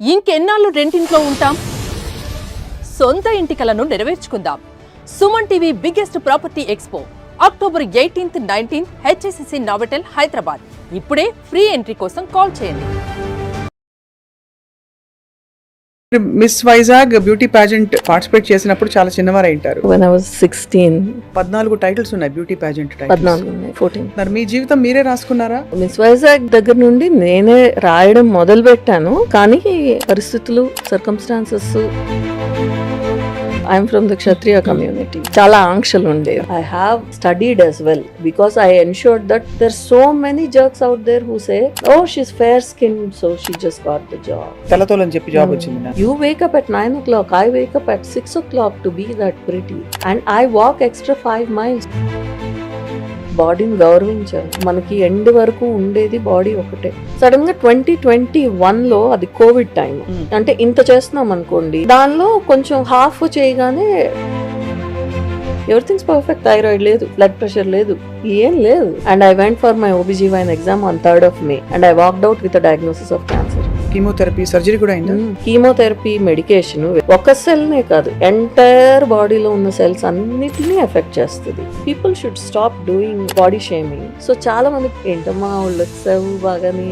ఇంకెన్నాళ్ళు రెంటింట్లో ఉంటాం? సొంత ఇంటి కలను నెరవేర్చుకుందాం. Suman TV biggest property expo October 18th, 19th HSCC Novotel Hyderabad. ఇప్పుడే ఫ్రీ ఎంట్రీ కోసం కాల్ చేయండి. Miss Vizag beauty pageant participate చేసినప్పుడు చాలా చిన్నవారు అయింటారు. When I was 16. 14 టైటిల్స్ ఉన్నాయి బ్యూటీ పాజెంట్ 14 ఉన్నాయి, 14. మరి మీ జీవితం మీరే రాసుకున్నారా? మిస్ వైజాగ్ దగ్గర నుండి నేనే రాయడం మొదలు పెట్టాను, కానీ పరిస్థితులు, circumstances, I'm from the Kshatriya community, చాలా ఆంక్షలు ఉండేవి. I have studied as well because I ensured that there's so many jerks out there who say, oh, she's fair skinned, so she just got the job. తెల్లతోలని చెప్పి job వచ్చింది నాకు. You wake up at 9 o'clock, I wake up at 6 o'clock to be that pretty, and I walk extra 5 miles. బాడీని గౌరవించాలి. మనకి end వరకు ఉండేది body ఒకటే. Sudden గా 2021లో అది కోవిడ్ టైం, అంటే ఇంత చేస్తున్నాం అనుకోండి, దానిలో కొంచెం హాఫ్ చేయగానే ఎవ్రీథింగ్స్ పర్ఫెక్ట్, థైరాయిడ్ లేదు, బ్లడ్ ప్రెషర్ లేదు, ఏం లేదు. And I went for my OBGYN exam on 3rd of May and I walked out with a diagnosis of cancer. Chemotherapy, surgery కూడా అయిందా? కీమోథెరపీ, మెడికేషన్ ఒక సెల్నే కాదు, ఎంటైర్ బాడీలో ఉన్న సెల్స్ అన్నిటినీ ఎఫెక్ట్ చేస్తుంది. People should stop doing body shaming. So చాలా మంది ఏంటమ్మా వాళ్ళు వచ్చావు బాగానే,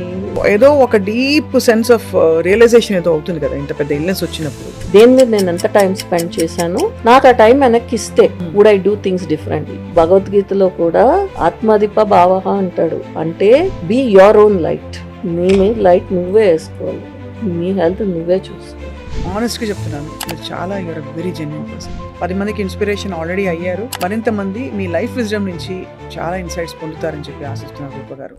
ఏదో ఒక డీప్ సెన్స్ ఆఫ్ రియలైజేషన్ ఏదో అవుతుంది కదా ఇంత పెద్ద ఇల్నెస్ వచ్చినప్పుడు. దేని మీద నేను ఎంత టైం స్పెండ్ చేశాను, నాకు ఆ టైం వెనక్కి ఇస్తే would I do things differently. భగవద్గీతలో కూడా ఆత్మదీప భావః అంటాడు, అంటే బీ యోర్ ఓన్ లైట్. నీ మీద లైట్ నువ్వే వేసుకోవాలి, నీ హెల్త్ నువ్వే చూసుకోవాలి. ఆనెస్ట్ గా చెప్తున్నాను, మీరు చాలా యూఆర్ వెరీ జెన్యూన్ పర్సన్. 10 మందికి ఇన్స్పిరేషన్ ఆల్రెడీ అయ్యారు. మరింత మంది మీ లైఫ్ విజ్డమ్ నుంచి చాలా ఇన్సైట్స్ పొందుతారని చెప్పి ఆశిస్తున్నాను రూప గారు.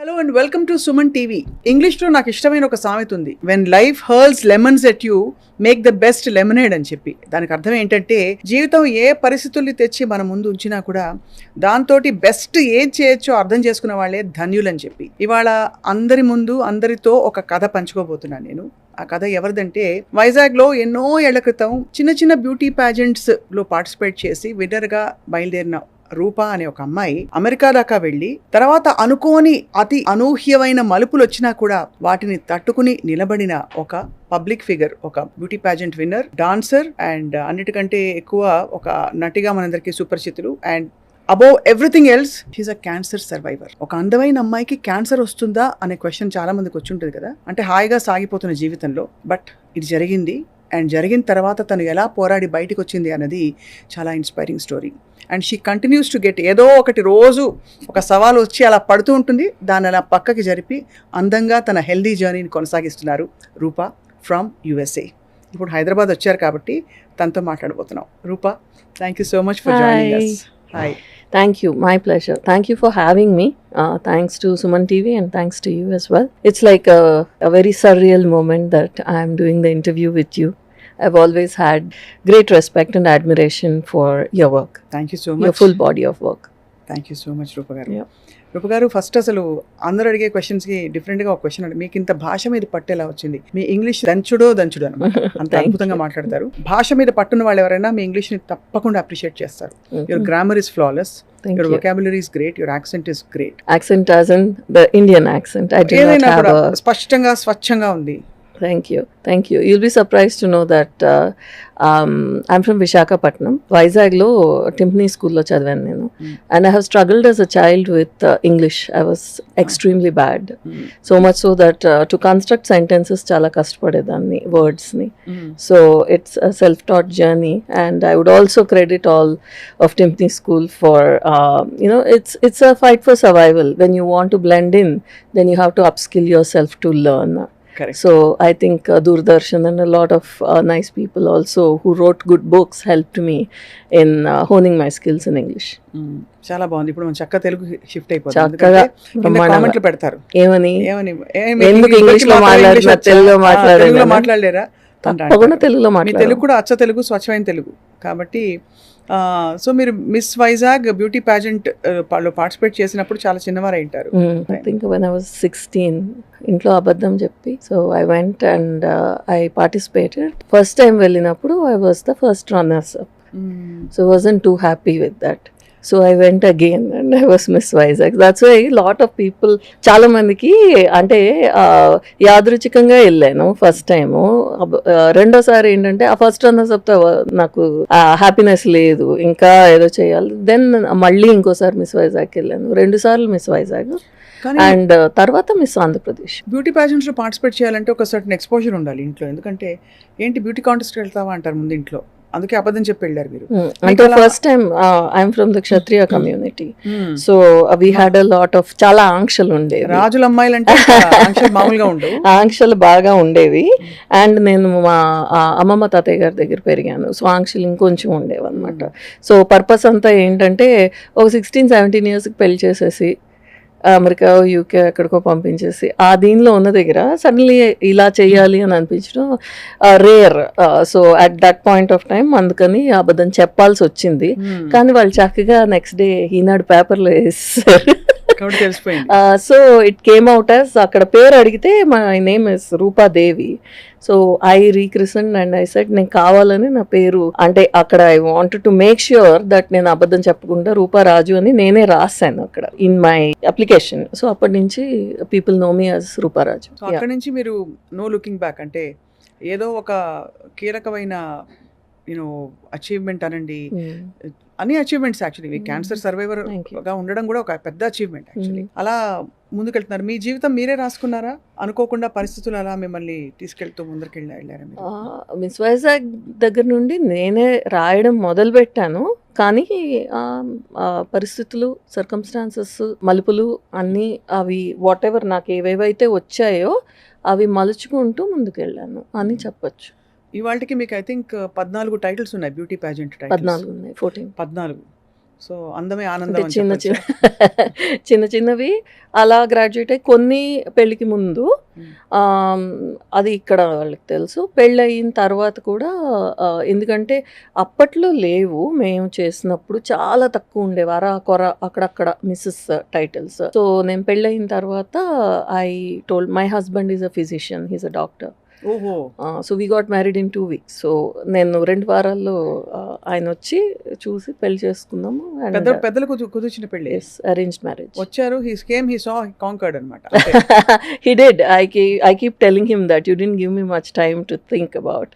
Hello and welcome to Suman TV. ఇంగ్లీష్లో నాకు ఇష్టమైన ఒక సామెత ఉంది, when life hurls lemons at you make the best lemonade అని చెప్పి. దానికి అర్థం ఏంటంటే, జీవితం ఏ పరిస్థితుల్ని తెచ్చి మన ముందు ఉంచినా కూడా దాంతో బెస్ట్ ఏం చేయొచ్చో అర్థం చేసుకున్న వాళ్ళే ధన్యులని చెప్పి. ఇవాళ అందరి ముందు అందరితో ఒక కథ పంచుకోబోతున్నాను నేను. ఆ కథ ఎవరిదంటే, వైజాగ్లో ఎన్నో ఏళ్ల క్రితం చిన్న చిన్న బ్యూటీ ప్యాజెంట్స్ లో పార్టిసిపేట్ చేసి విన్నర్గా బయలుదేరిన రూప అనే ఒక అమ్మాయి అమెరికా దాకా వెళ్ళి, తర్వాత అనుకోని అతి అనూహ్యమైన మలుపులు వచ్చినా కూడా వాటిని తట్టుకుని నిలబడిన ఒక పబ్లిక్ ఫిగర్, ఒక beauty pageant winner, dancer, and అన్నిటికంటే ఎక్కువ ఒక నటిగా మనందరికీ సుపరిచితులు. And above everything else she's a cancer survivor. ఒక అందమైన అమ్మాయికి క్యాన్సర్ వస్తుందా అనే క్వశ్చన్ చాలా మందికి వచ్చి ఉంటుంది కదా, అంటే హాయిగా సాగిపోతున్న జీవితంలో. బట్ ఇది జరిగింది, అండ్ జరిగిన తర్వాత తను ఎలా పోరాడి బయటకు వచ్చింది అన్నది చాలా inspiring story. And she continues to get, ఏదో ఒకటి రోజు ఒక సవాలు వచ్చి అలా పడుతూ ఉంటుంది, దాన్ని అలా పక్కకి జరిపి అందంగా తన హెల్దీ జర్నీని కొనసాగిస్తున్నారు రూప ఫ్రమ్ USA. ఇప్పుడు హైదరాబాద్ వచ్చారు కాబట్టి తనతో మాట్లాడబోతున్నాం. Roopa, thank you so much for joining us. Hi. Thank you. My pleasure. Thank you for having me. Thanks to Suman TV and thanks to you as well. It's like a very surreal moment that I'm doing the interview with you. I've always had great respect and admiration for your work. Thank you so much. Your full body of work. Thank you so much, Rupa garu. Yeah. రూప గారు, first అసలు అందరూ అడిగే క్వశ్చన్స్కి డిఫరెంట్గా ఒక question అడిగి, మీకు ఇంత భాష మీద పట్టు ఎలా వచ్చింది? మీ ఇంగ్లీష్ దంచుడు అనమాట, అంత అద్భుతంగా మాట్లాడతారు. భాష మీద పట్టున్న వాళ్ళు ఎవరైనా మీ ఇంగ్లీష్ని తప్పకుండా అప్రిషియేట్ చేస్తారు. Your grammar is flawless, your vocabulary is great, your accent is great. Accent as in the Indian accent. I do not have a... స్పష్టంగా స్వచ్ఛంగా ఉంది. Thank you. Thank you. You'll be surprised to know that I'm from Visakhapatnam. Vizag lo Timpani school lo chadivanu nenu. And I have struggled as a child with English. I was extremely bad. So much so that to construct sentences chala kashtapadedanni, words ni. So it's a self-taught journey, and I would also credit all of Timpani school for it's a fight for survival. When you want to blend in, then you have to upskill yourself to learn. Correct. So I think Doordarshan and a lot of nice people also who wrote good books helped me in honing my skills in English. చాలా బాగుంది. ఇప్పుడు మనం చక్కగా Telugu shift చక్కగా కామెంట్లు పెడతారు, ఏమని ఎందుకు ఇంగ్లీష్ లో మాట్లాడినా తెలుగులో మాట్లాడలేరా? తప్పకుండా తెలుగులో మాట్లాడారు. తెలుగు కూడా అచ్చ తెలుగు, స్వచ్ఛమైన తెలుగు కాబట్టి. సో మీరు మిస్ వైజాగ్ బ్యూటీ ప్యాజెంట్ లో పార్టిసిపేట్ చేసినప్పుడు చాలా చిన్నవారు అయింటారు. I think when I was 16, ఇంట్లో అబద్ధం చెప్పి, so I went and I participated. First time వెళ్ళినప్పుడు I was the first runners up. So I wasn't too happy with that. So I went again and I was Miss Vizag. That's why lot of people, చాలా మందికి అంటే యాదృచ్ఛికంగా వెళ్ళాను first time. రెండోసారి ఏంటంటే ఆ first runners up నాకు happiness లేదు, ఇంకా ఏదో చేయాలి. దెన్ మళ్ళీ ఇంకోసారి మిస్ వైజాగ్కి వెళ్ళాను, 2 సార్లు మిస్ వైజాగ్ అండ్ తర్వాత మిస్ ఆంధ్రప్రదేశ్. బ్యూటీ ప్యాజెంట్స్ లో పార్టిసిపేట్ చేయాలంటే ఒక సర్టన్ ఎక్స్పోజర్ ఉండాలి ఇంట్లో. ఎందుకంటే ఏంటి బ్యూటీ కాంటెస్ట్ వెళ్తావా అంటారు ముందు ఇంట్లో, అందుకే అబద్ధం చెప్పి వెళ్ళారు మీరు. అంటే first time I'm from the Kshatriya community, so we had a lot of చాలా ఆంక్షలు ఉండేవి. రాజుల అమ్మాయిలు అంటే ఆంక్షలు మామూలుగా ఉండవు, ఆంక్షలు బాగా ఉండేవి. అండ్ నేను మా అమ్మమ్మ తాతయ్య గారి దగ్గర పెరిగాను, సో ఆంక్షలు ఇంకొంచెం ఉండేవి అనమాట. సో పర్పస్ అంతా ఏంటంటే ఒక 16-17 ఇయర్స్కి పెళ్లి చేసేసి అమెరికా యూకే ఎక్కడికో పంపించేసి ఆ దీనిలో ఉన్న దగ్గర సడన్లీ ఇలా చేయాలి అని అనిపించడం rare. So at that point of time అందుకని అబద్ధం చెప్పాల్సి వచ్చింది. కానీ వాళ్ళు చక్కగా నెక్స్ట్ డే ఈనాడు పేపర్లో వేస్తారు. So it came out as, అక్కడ పేరు అడిగితే my name is Roopadevi. So I rescinded and I said నేను కావాలని నా పేరు, అంటే అక్కడ I wanted to make sure that నేను అబద్ధం చెప్పకుండా రూపారాజు అని నేనే రాశాను అక్కడ ఇన్ మై అప్లికేషన్. సో అప్పటి నుంచి పీపుల్ నో మీ యాజ్ రూపారాజు. అక్కడి నుంచి మీరు నో లుకింగ్ బ్యాక్, అంటే ఏదో ఒక కీలకమైన అచీవ్మెంట్ అనండి, అన్ని అచీవ్మెంట్స్ యాక్చువల్లీ క్యాన్సర్ సర్వైవర్ గా ఉండడం కూడా ఒక పెద్ద అచీవ్మెంట్ యాక్చువల్లీ. అలా ముందుకెళ్తున్నారు. మీ జీవితం మీరే రాసుకున్నారా, అనుకోకుండా పరిస్థితులు అలా మిమ్మల్ని తీసుకెళ్తూ వెళ్ళారా? మిస్ వైజాగ్ దగ్గర నుండి నేనే రాయడం మొదలు పెట్టాను, కానీ పరిస్థితులు, సర్కమ్స్టాన్సెస్, మలుపులు అన్నీ అవి వాట్ ఎవర్ నాకు ఏవేవైతే వచ్చాయో అవి మలుచుకుంటూ ముందుకెళ్ళాను అని చెప్పచ్చు. ఇవాళకి మీకు ఐ థింక్ 14 టైటిల్స్ ఉన్నాయి, బ్యూటీ ప్యాజెంట్ 14 ఉన్నాయి, 14. సో అందమే ఆనందం. చిన్న చిన్నవి అలా గ్రాడ్యుయేట్ అయ్యి కొన్ని పెళ్ళికి ముందు, అది ఇక్కడ వాళ్ళకి తెలుసు. పెళ్ళి అయిన తర్వాత కూడా ఎందుకంటే అప్పట్లో లేవు, మేము చేసినప్పుడు చాలా తక్కువ ఉండేవి, కొర అక్కడక్కడ మిస్సెస్ టైటిల్స్. సో నేను పెళ్ళి అయిన తర్వాత I told my husband is a physician, he's a doctor. So we got married in 2 weeks. So నేను 2 వారాల్లో ఆయన వచ్చి చూసి పెళ్లి చేసుకున్నాము. పెద్దలు కుదిర్చిన పెళ్లి, అరేంజ్డ్ మ్యారేజ్. వచ్చారు, he came, he saw, he conquered అన్నమాట. He did. I keep telling him that you didn't give me much time to think about,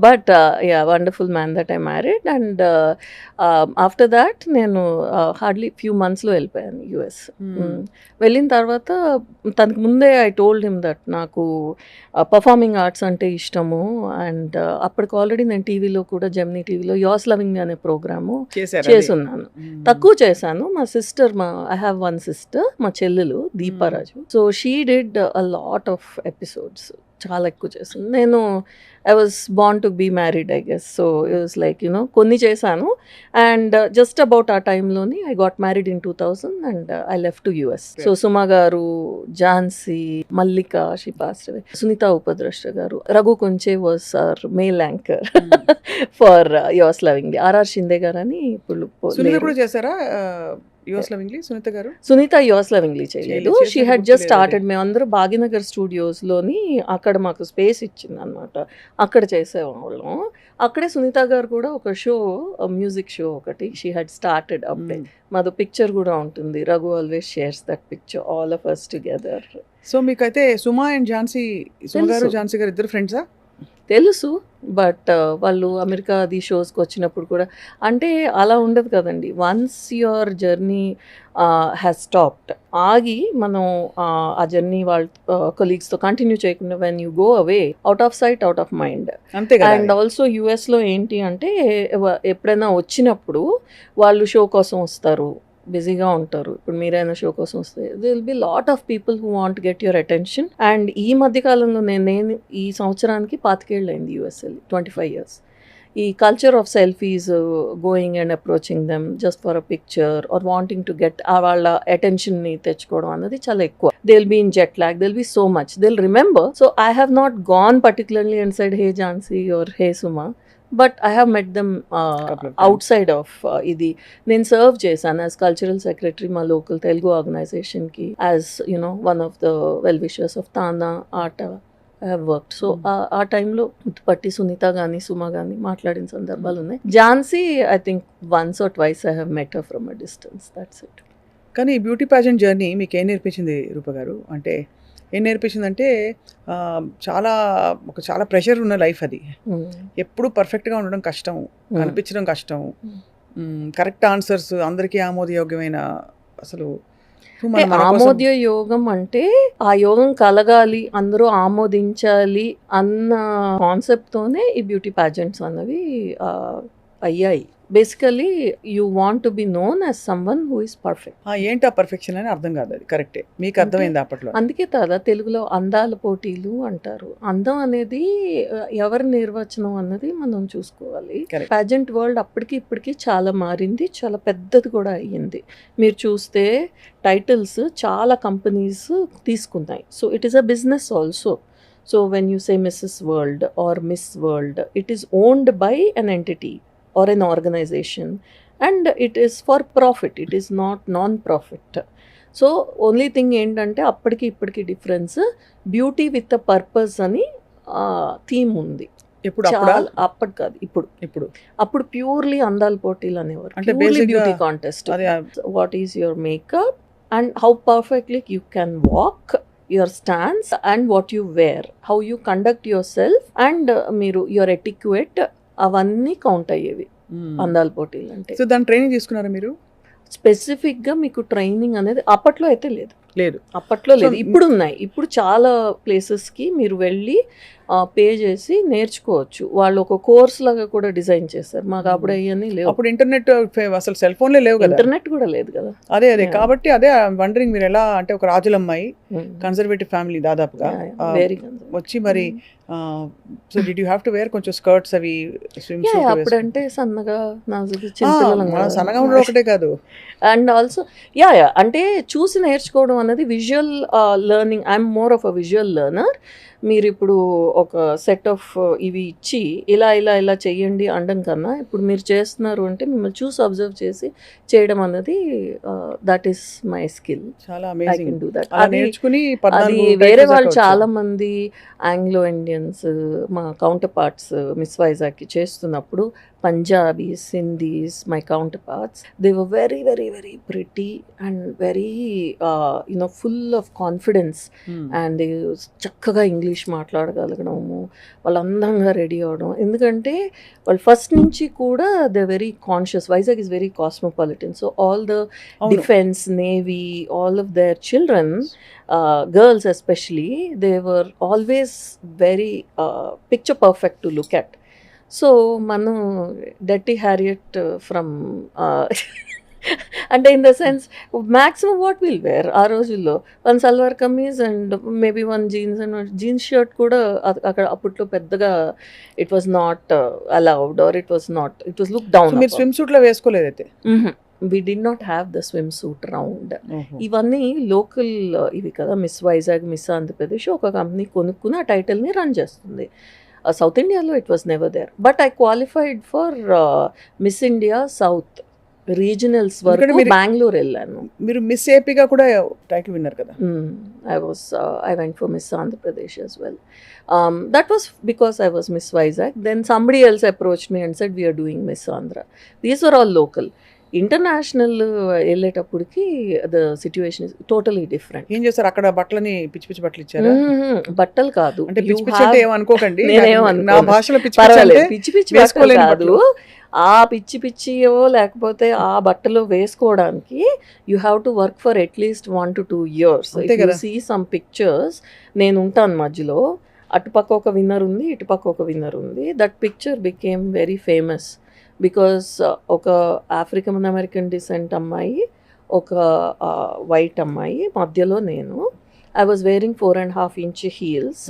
but yeah, wonderful man that I married. And after that నేను hardly few మంత్స్లో వెళ్ళిపోయాను US. వెళ్ళిన తర్వాత తనకు ముందే I told him that నాకు performing arts అంటే ఇష్టము. అండ్ అప్పటికి ఆల్రెడీ నేను టీవీలో కూడా, జెమినీ టీవీలో యోస్ లవింగ్ అనే ప్రోగ్రాము చేసున్నాను. తక్కువ చేశాను. మా సిస్టర్, ఐ హ్యావ్ 1 sister, మా చెల్లెలు Deeparaju. So she did a lot of episodes, చాలా ఎక్కువ చేశాను. నేను I was born to be married I guess. So it was like కొన్ని చేశాను. అండ్ జస్ట్ అబౌట్ ఆ టైంలోని I got married in 2000 and I left to US. So Suma గారు, Jhansi, Mallika, she passed away, Sunitha Upadrashta గారు, Raghu Kunche was our male anchor for years loving. RR Shinde గారు అని ఇప్పుడు చేశారా యోస్ లవింగ్లీ? సునీత యోస్ లవింగ్లీ చేయలేదు. She had just started. మేమందరూ భాగ్యనగర్ స్టూడియోస్లోని అక్కడ మాకు స్పేస్ ఇచ్చింది అనమాట, అక్కడ చేసేవాళ్ళం. అక్కడే సునీత గారు కూడా ఒక షో, మ్యూజిక్ షో ఒకటి షీ హ్యాడ్ స్టార్టెడ్ అప్పుడే. మాది పిక్చర్ కూడా ఉంటుంది, Raghu always shares that picture, all of us together. So మీకైతే సుమా అండ్ ఝాన్సీ, సుమా గారు ఝాన్సీ గారు ఇద్దరు ఫ్రెండ్సా? తెలుసు, బట్ వాళ్ళు అమెరికా అది షోస్కి వచ్చినప్పుడు కూడా, అంటే అలా ఉండదు కదండి. Once your journey has stopped, ఆగి మనం ఆ జర్నీ వాళ్ళ కొలీగ్స్తో కంటిన్యూ చేయకుండా when you go away, out of sight out of mind. And also యుఎస్లో ఏంటి అంటే ఎప్పుడైనా వచ్చినప్పుడు వాళ్ళు షో కోసం వస్తారు, బిజీగా ఉంటారు. ఇప్పుడు మీరైనా షో కోసం వస్తే they will be lot of people who want get your attention. And ఈ మధ్యకాలంలో నేను ఈ సంవత్సరానికి 25 ఏళ్ళు అయింది US వెళ్ళి, 25 years. ఈ culture of selfies, going and approaching them just for a picture or wanting to get వాళ్ళ అటెన్షన్ని తెచ్చుకోవడం అన్నది చాలా ఎక్కువ. They will be in jet lag, they will be so much, they will remember. So I have not gone particularly and said hey Jhansi or hey Suma, but I have met them outside of ఇది. నేను serve చేశాను as cultural secretary మా local Telugu ఆర్గనైజేషన్కి, as one of the well wishers of TANA ఆట. I have worked. So ఆ టైంలో ముత్తుపట్టి సునీత కానీ సుమ కానీ మాట్లాడిన సందర్భాలు ఉన్నాయి. Jhansi I think once or twice I have met her from a distance, that's it. కానీ ఈ బ్యూటీ ప్యాజెంట్ జర్నీ మీకు ఏం నేర్పించింది రూప గారు? అంటే ఏం నేర్పించిందంటే చాలా ప్రెషర్ ఉన్న లైఫ్ అది. ఎప్పుడు పర్ఫెక్ట్గా ఉండడం కష్టం, కనిపించడం కష్టం, కరెక్ట్ ఆన్సర్స్ అందరికీ ఆమోదయోగ్యమైన అసలు ఆమోద్య యోగం అంటే ఆ యోగం కలగాలి, అందరూ ఆమోదించాలి అన్న కాన్సెప్ట్ తోనే ఈ బ్యూటీ ప్యాజెంట్స్ అన్నవి అయ్యాయి. Basically you want to be known as someone who is perfect. ఏంటి ఆ పర్ఫెక్షన్ అని అర్థం కాదు, అది కరెక్టే. మీకు అర్థమైంది అప్పట్లో? అందుకే కదా తెలుగులో అందాల పోటీలు అంటారు. అందం అనేది ఎవరి నిర్వచనం అన్నది మనం చూసుకోవాలి. ప్యాజెంట్ వరల్డ్ అప్పటికి ఇప్పటికి చాలా మారింది, చాలా పెద్దది కూడా అయ్యింది. మీరు చూస్తే టైటిల్స్ చాలా కంపెనీస్ తీసుకున్నాయి. So it is a business also. So when you say Mrs World or Miss World, it is owned by an entity or an organization, and it is for profit, it is not non-profit. So only thing ఏంటంటే అప్పటికి ఇప్పటికి difference, beauty with a purpose అని theme ఉంది. అప్పటి కాదు, ఇప్పుడు అప్పుడు purely అందాల పోటీలు అనేవారు, beauty contest. What is your makeup and how perfectly you can walk, your stance and what you wear, how you conduct yourself, and మీరు your etiquette, అవన్నీ కౌంట్ అయ్యేవి అందాల పోటీలు అంటే. సో దాని ట్రైనింగ్ తీసుకున్నారా మీరు? స్పెసిఫిక్గా మీకు ట్రైనింగ్ అనేది అప్పట్లో అయితే లేదు. అప్పట్లో లేదు. ఇప్పుడు ఉన్నాయి. ఇప్పుడు చాలా ప్లేసెస్కి మీరు వెళ్ళి పే చేసి నేర్చుకోవచ్చు. వాళ్ళు ఒక కోర్స్ లాగా కూడా డిజైన్ చేశారు. మాకు అప్పుడు అవన్నీ లేవు. అప్పుడు ఇంటర్నెట్ అసలు సెల్ ఫోన్లే లేవు కదా, ఇంటర్నెట్ కూడా లేదు కదా. అదే కాబట్టి అదే వండరింగ్ మీరు ఎలా అంటే ఒక రాజులమ్మాయి కన్సర్వేటివ్ ఫ్యామిలీ దాదాపుగా వచ్చి మరి so did you have to wear కొంచెం స్కర్ట్స్ అవి స్విమ్ సూట్? అప్పుడంటే సన్నగా సన్నగా ఉండడం ఒకటే కాదు, అండ్ ఆల్సో అంటే చూసి నేర్చుకోవడం అనేది visual learning. I'm more of a visual learner. మీరు ఇప్పుడు ఒక సెట్ ఆఫ్ ఇవి ఇచ్చి ఇలా చెయ్యండి అనడం కన్నా, ఇప్పుడు మీరు చేస్తున్నారు అంటే మిమ్మల్ని చూసి అబ్జర్వ్ చేసి చేయడం అన్నది దట్ ఈస్ మై స్కిల్. చాలా ఐ కెన్ డూ దట్. అది వేరే వాళ్ళు చాలా మంది ఆంగ్లో ఇండియన్స్ మా కౌంటర్ పార్ట్స్ మిస్ వైజాగ్కి చేస్తున్నప్పుడు, Punjabis, Sindhis, my counter parts, they were very very very pretty and very full of confidence, and చక్కగా ఇంగ్లీష్ మాట్లాడగలగడము, వాళ్ళు అందంగా రెడీ అవడం. ఎందుకంటే వాళ్ళు ఫస్ట్ నుంచి కూడా they very conscious. Vizag is very cosmopolitan. So all the defence, navy, all of their children, girls especially, they were always very picture perfect to look at. So మనం డర్టీ హ్యారియట్ ఫ్రమ్ అంటే in the sense maximum what will wear ఆ రోజుల్లో one salwar kameez and maybe one jeans and jeans shirt కూడా అక్కడ అప్పట్లో పెద్దగా it was not allowed or it was look down. మీరు swimsuit లో వేసుకోలేదైతే? we did not have the swimsuit round. ఇవన్నీ లోకల్ ఇవి కదా, మిస్ వైజాగ్, మిస్ ఆంధ్రప్రదేశ్ ఒక కంపెనీ కొనుక్కుని ఆ టైటిల్ని రన్ చేస్తుంది. సౌత్ ఇండియాలో it was never there. But I qualified for Miss India south regionals వరకు బెంగళూరు వెళ్ళాను. మీరు మిస్ ఏపీగా కూడా టైటిల్ విన్నారు కదా? I went for Miss Andhra Pradesh as well. That was because I was Miss Vizag. Then somebody else approached me and said, we are doing Miss Andhra. These were all local. International వెళ్ళేటప్పటికి the situation is totally different. ఏం చేస్తారు అక్కడ? బట్టలని పిచ్చి పిచ్చి బట్టలు ఇచ్చారా? బట్టలు కాదు, అంటే పిచ్చి పిచ్చి అంటే ఏమనుకోకండి, నా భాషలో పిచ్చి పిచ్చి బట్టలు కాదు. ఆ పిచ్చియో లేకపోతే ఆ బట్టలు వేసుకోవడానికి you have to work for at least 1 to 2 years. See some pictures, నేను ఉంటాను మధ్యలో, అటుపక్క ఒక విన్నర్ ఉంది, ఇటుపక్క ఒక విన్నర్ ఉంది. That picture became very famous because ఒక ఆఫ్రికన్ అమెరికన్ డిసెంట్ అమ్మాయి, ఒక వైట్ అమ్మాయి, మధ్యలో నేను. I was wearing 4.5 inch heels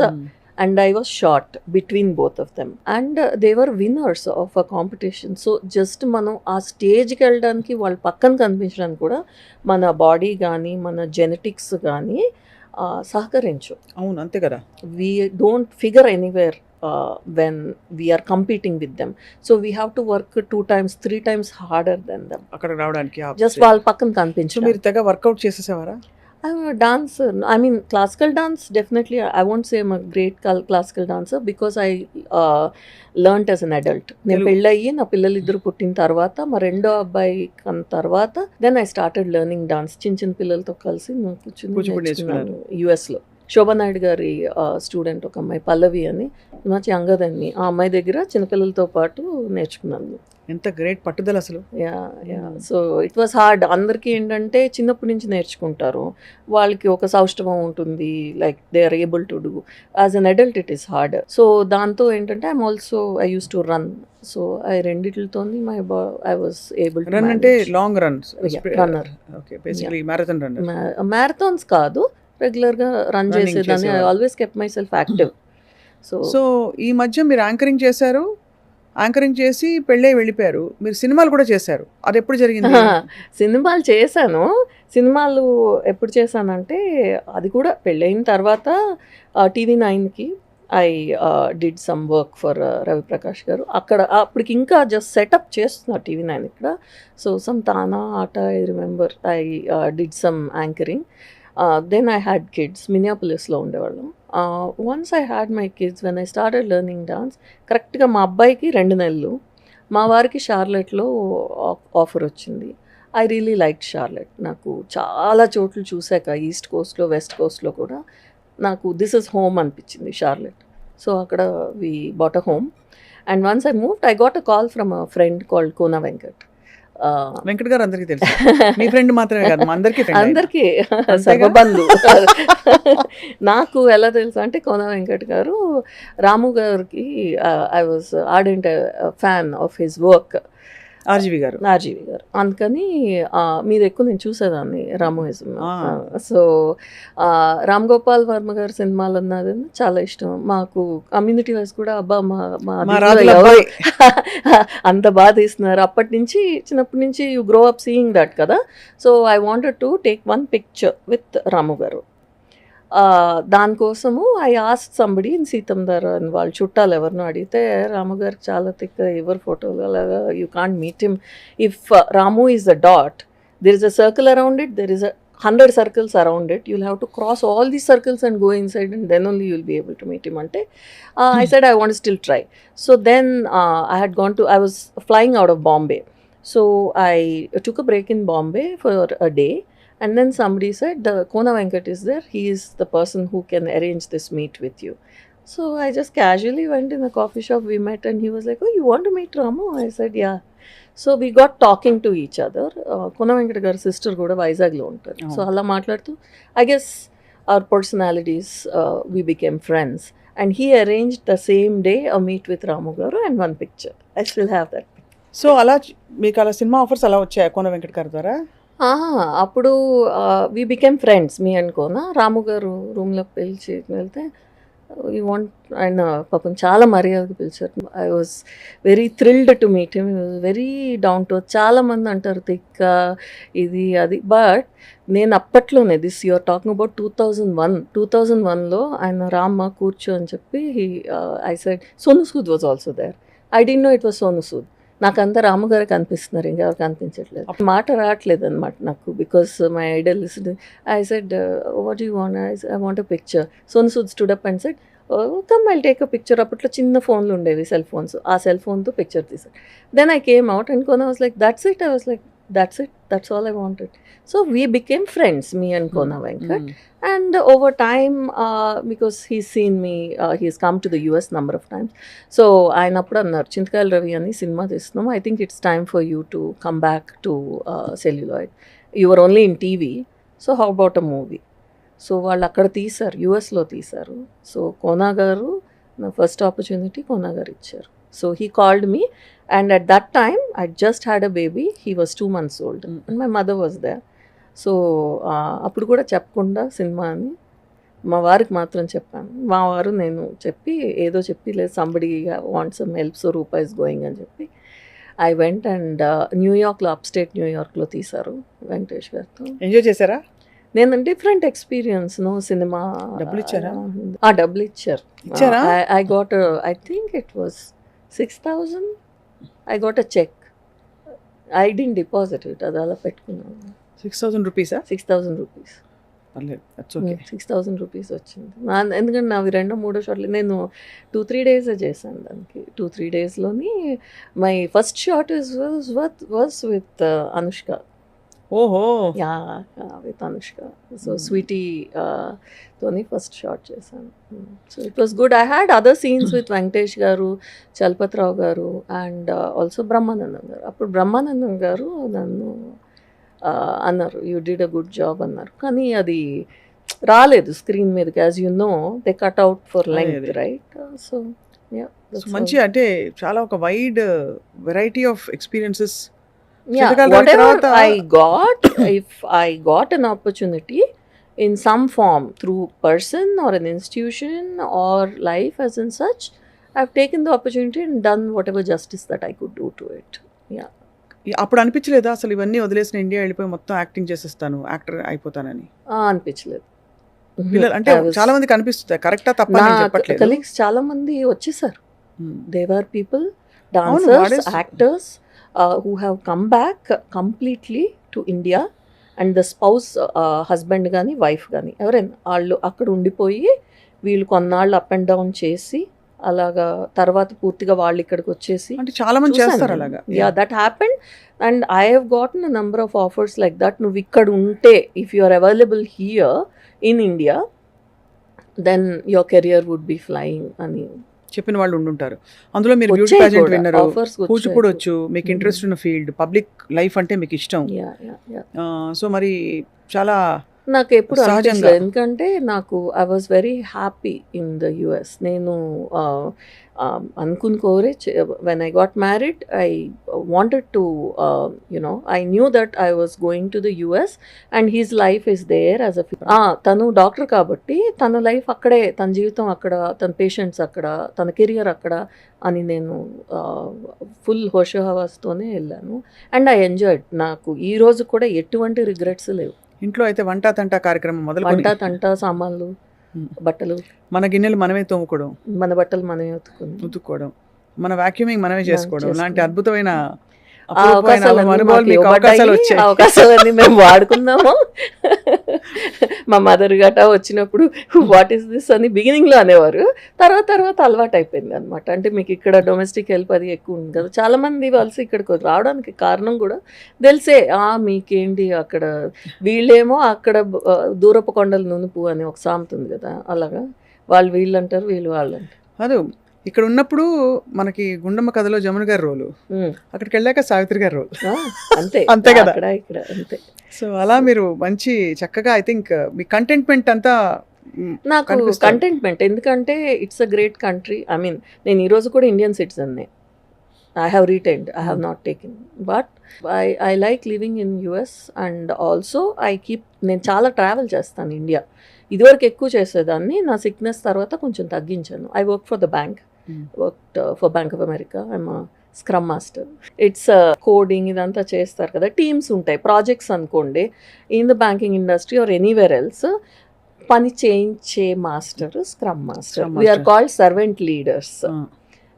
and I was short between both of them, and they were winners of a competition. So just మనం ఆ స్టేజ్కి వెళ్ళడానికి, వాళ్ళ పక్కన కనిపించడానికి కూడా మన బాడీ కానీ మన జెనెటిక్స్ కానీ సహకరించు. అవును, అంతే కదా. we don't figure anywhere when we are competing with them, so we have to work 2 times 3 times harder than them అక్కడ రావడానికి, just వాళ్ళ పక్కన కనిపించు. మీరు తెగ work out చేసేసేవారా? I'm a dancer. I mean, classical dance, definitely. I won't say I'm a great classical dancer because I learnt as an adult. నేను తెలుగు. పెళ్ళయ్యి నా పిల్లలు ఇద్దరు పుట్టిన తర్వాత మా రెండో అబ్బాయి కన్న తర్వాత then I started learning dance. చిన్న చిన్న పిల్లలతో కలిసి నేను కూచిపూడి కూర్చుని నేర్చుకున్నారు. యుఎస్లో. శోభా నాయుడు గారి స్టూడెంట్ ఒక అమ్మాయి పల్లవి అని, మంచి అంగదని, ఆ అమ్మాయి దగ్గర చిన్నపిల్లలతో పాటు నేర్చుకున్నాను. ఎంత గ్రేట్ పట్టుదల అసలు. Yeah so it was hard. అందరికీ ఏంటంటే చిన్నప్పటి నుంచి నేర్చుకుంటారు, వాళ్ళకి ఒక సౌష్ఠవం ఉంటుంది, like they are able to do. As an adult it is hard. So దాంతో ఏంటంటే I use to run. So రెండిటితో ఐ వాస్ ఏబుల్ రన్ అంటే long runs, runner. Okay, basically marathon runner. Marathons కాదు, రెగ్యులర్గా రన్ Running చేసేదాన్ని. I చేసేవారు. Always kept my self active. So ఈ మధ్య మీరు యాంకరింగ్ చేశారు, యాంకరింగ్ చేసి పెళ్ళే వెళ్ళిపోయారు. మీరు సినిమాలు కూడా చేశారు, అది ఎప్పుడు జరిగింది? సినిమాలు చేశాను. సినిమాలు ఎప్పుడు చేశానంటే అది కూడా పెళ్ళైన తర్వాత TV9కి I did some work for Raviprakash గారు. అప్పటికి ఇంకా జస్ట్ సెటప్ చేస్తున్నారు TV9 ఇక్కడ. సో సమ్ తానా ఆట I remember I did some anchoring. Then I had kids. మినియాపోలిస్లో ఉండేవాళ్ళం. Once I had my kids when I started learning dance, కరెక్ట్గా మా అబ్బాయికి 2 నెలలు, మా వారికి షార్లెట్లో ఆఫర్ వచ్చింది. I really like Charlotte. నాకు చాలా చోట్ల చూశాక ఈస్ట్ కోస్ట్లో వెస్ట్ కోస్ట్లో కూడా నాకు దిస్ ఇస్ హోమ్ అనిపించింది షార్లెట్. సో అక్కడ we bought a home. And once I moved I got a call from a friend called Kona Venkat. Venkat గారు అందరికీ తెలుసు, మీ ఫ్రెండ్ మాత్రమే కాదు, మా అందరికీ అందరికీ సర్వబంధు. నాకు ఎలా తెలుసు అంటే కోనా వెంకట్ గారు రాము గారికి I was ardent fan of his work. RGV గారు. అందుకని మీద ఎక్కువ నేను చూసేదాన్ని రామోయిజం. సో రామ్ గోపాల్ వర్మ గారి సినిమాలు అన్నది చాలా ఇష్టం మాకు. కమ్యూనిటీ వైజ్ కూడా అబ్బా అంత బాగా తీస్తున్నారు. అప్పటి నుంచి చిన్నప్పటి నుంచి you grow up seeing that కదా. So I wanted to take one picture with Ramu గారు. దానికోసము ఐ ఆస్క్ సంబడి ఇన్ సీతందర్ అని వాళ్ళ చుట్టాలు ఎవరినో అడిగితే రాము గారికి చాలా తిక్క ఎవరి ఫోటోలు అలాగా you can't meet him. If Ramu is a dot, there is a circle around it, there is 100 circles around it, you'll have to cross all these circles and go inside, and then only you'll be able to meet him. Ante I said I want to still try. So then I was flying out of Bombay, so I took a break in Bombay for a day. And then somebody said, the Kona Venkat is there. He is the person who can arrange this meet with you. So I just casually went in a coffee shop. We met and he was like, oh, you want to meet Ramu? I said, yeah. So we got talking to each other. Kona Venkat gar sister kuda Vizag lo untaru. So alla maatladutu, I guess our personalities, we became friends. And he arranged the same day a meet with Ramu garu and one picture. I still have that picture. So అలా మీకు అలా cinema offers అలా వచ్చాయి కోన వెంకట్ గారి ద్వారా? అప్పుడు we became friends, మీ అనుకోనా. రాము గారు రూమ్లోకి పిలిచి వెళ్తే యూ వాంట్, ఆయన పాపం చాలా మర్యాదగా పిలిచారు. I was very thrilled to meet him. Very down to. చాలామంది అంటారు తిక్క ఇది అది, బట్ నేను అప్పట్లోనే దిస్ యూఆర్ టాకింగ్ అబౌట్ 2001లో ఆయన రామ్మ కూర్చో అని చెప్పి I said Sonu Sood was also there. I didn't know it was Sonu Sood. నాకు అంతా రాముగారు కనిపిస్తున్నారు, ఇంకెవరు కనిపించట్లేదు. మాట రావట్లేదు అనమాట నాకు, because my idol is. I said what you want? I want a picture. Sonu Sood stood up and said come I'll take a picture. అప్పట్లో చిన్న ఫోన్లు ఉండేవి, సెల్ ఫోన్స్. ఆ సెల్ ఫోన్తో పిక్చర్ తీసారు. Then I came out and Kona was like, that's it. I was like, that's it, that's all I wanted. So we became friends, me and Kona Venkat. And over time, because he's seen me, he's come to the US number of times. So ఆయన అప్పుడు అన్నారు, చింతకాయల రవి అని cinema తీస్తున్నాం, I think it's time for you to come back to celluloid. You were only in TV, so how about a movie? So వాళ్ళు అక్కడ తీశారు, యుఎస్లో తీశారు. సో కోనా గారు నా ఫస్ట్ ఆపర్చునిటీ కోనా గారు ఇచ్చారు. So he called me, and at that time I just had a baby. He was 2 months old and my mother was there. So అప్పుడు కూడా చెప్పకుండా సినిమా అని మా వారికి మాత్రం చెప్పాను. మా వారు నేను చెప్పి ఏదో చెప్పి లేదు, somebody want some help, so Rupa is going అని చెప్పి ఐ వెంట్. అండ్ న్యూయార్క్లో, అప్స్టేట్ న్యూయార్క్లో తీశారు వెంకటేష్ గారితో. ఎంజాయ్ చేశారా? నేను డిఫరెంట్ ఎక్స్పీరియన్స్. No cinema. డబ్బులు ఇచ్చారా? డబ్బులు ఇచ్చారు. I got, I think it was 6,000. I got a cheque. I didn't deposit it, అది అలా పెట్టుకున్నాను. 6,000 రూపీసా? 6,000 రూపీస్. పర్లేదు, that's okay. 6,000 రూపీస్ వచ్చింది ఎందుకంటే నావి 2-3 షాట్లు నేను 2-3 డేస్ చేశాను దానికి. 2-3 డేస్లోని my first shot was with Anushka. ఓహో, విత్ అనుష్క. సో స్వీటీ తోని ఫస్ట్ షాట్ చేశాను. So it was good. I had other scenes with Venkatesh గారు, చలపతిరావు గారు అండ్ ఆల్సో బ్రహ్మానందం గారు. అప్పుడు బ్రహ్మానందం గారు నన్ను అన్నారు, you did a good job అన్నారు. కానీ అది రాలేదు స్క్రీన్ మీదకి. As you know they cut out for length, right? So మంచి అంటే చాలా ఒక wide variety of experiences. whatever I got, if I got an opportunity in some form through person or an institution or life as in such, I've taken the opportunity and done whatever justice that I could do to it. Yeah. అప్పుడు అనిపించలేదా అసలు ఇవన్నీ వదిలేసిన India వెళ్ళిపోయి మొత్తం acting చేసేస్తాను, actor అయిపోతానని? అనిపించలేదు. పిల్లలు అంటే చాలా మందికి అనిపిస్తుంది, కరెక్టా తప్ప చెప్పట్లేదు. కలీగ్స్ చాలా మంది వచ్చేసారు. They were people, dancers, actors who have come back completely to India and the spouse, husband కానీ వైఫ్ కానీ ఎవరైనా వాళ్ళు అక్కడ ఉండిపోయి వీళ్ళు కొన్నాళ్ళు అప్ అండ్ డౌన్ చేసి అలాగా తర్వాత పూర్తిగా వాళ్ళు ఇక్కడికి వచ్చేసి అంటే చాలా మంది చేస్తారు అలాగా. Yeah, that happened and I have gotten a number of offers like that. నువ్వు ఇక్కడ ఉంటే if you are available here in India then your career would be flying అని చెప్పిన వాళ్ళు ఉండుంటారు. అందులో మీరు బ్యూటీ పాజెంట్ విన్నరు, కూచిపూడి వచ్చు, మీకు ఇంట్రెస్ట్ ఉన్న ఫీల్డ్, పబ్లిక్ లైఫ్ అంటే మీకు ఇష్టం. సో మరి చాలా నాకు ఎప్పుడు అనిపించలేదు, ఎందుకంటే నాకు I was very happy in the US. నేను అనుకుని కోరే when I got married I wanted to I knew that I was going to the US and he's life is there as a తను డాక్టర్ కాబట్టి తన life అక్కడే, తన జీవితం అక్కడ, తన పేషెంట్స్ అక్కడ, తన కెరియర్ అక్కడ అని నేను ఫుల్ హోషోహవాస్తోనే వెళ్ళాను అండ్ ఐ ఎంజాయ్డ్. నాకు ఈ రోజు కూడా ఎటువంటి రిగ్రెట్స్ లేవు. ఇంట్లో అయితే వంట తంట కార్యక్రమం మొదలు, వంట తంట, సామాన్లు, బట్టలు, మన గిన్నెలు మనమే తోముకోవడం, మన బట్టలు మనమే ఉతుక్కోవడం, మన వాక్యూమింగ్ మనమే చేసుకోవడం, ఇలాంటి అద్భుతమైన అవకాశాలన్నీ మేము వాడుకున్నాము. మా మదర్ గటా వచ్చినప్పుడు వాట్ ఈస్ దిస్ అని బిగినింగ్ లో అనేవారు, తర్వాత అలవాటు అయిపోయింది అనమాట. అంటే మీకు ఇక్కడ డొమెస్టిక్ హెల్ప్ అది ఎక్కువ ఉంది కదా, చాలా మంది వలస ఇక్కడికి రావడానికి కారణం కూడా తెలిసే. మీకేంటి అక్కడ, వీళ్ళేమో అక్కడ దూరపు కొండలు నునుపు అని ఒక సామెత ఉంది కదా, అలాగా వాళ్ళు వీళ్ళు అంటారు, వీళ్ళు వాళ్ళు అంటారు. అదే ఇక్కడ ఉన్నప్పుడు మనకి గుండమ్మ కథలో జమున గారి రోలు, అక్కడికి వెళ్ళాక సావిత్రి గారి రోల్, అంతే అంతే కదా ఇక్కడ అంతే. సో అలా మీరు మంచి చక్కగా ఐ థింక్ మీ కంటెంట్మెంట్ అంతా నాకు కంటెంట్మెంట్, ఎందుకంటే it's a great country. I mean నేను ఈరోజు కూడా Indian సిటిజన్నే. I have retained, I have not taken, but I like living in US and also నేను చాలా ట్రావెల్ చేస్తాను ఇండియా. ఇదివరకు ఎక్కువ చేసేదాన్ని, నా సిక్నెస్ తర్వాత కొంచెం తగ్గించాను. I work for the bank, worked for Bank of America. I'm scrum master. It's coding ఇదంతా చేస్తారు కదా, టీమ్స్ ఉంటాయి, ప్రాజెక్ట్స్ అనుకోండి. In the banking industry or anywhere else పని చేయించే master scrum master. We're called servant leaders.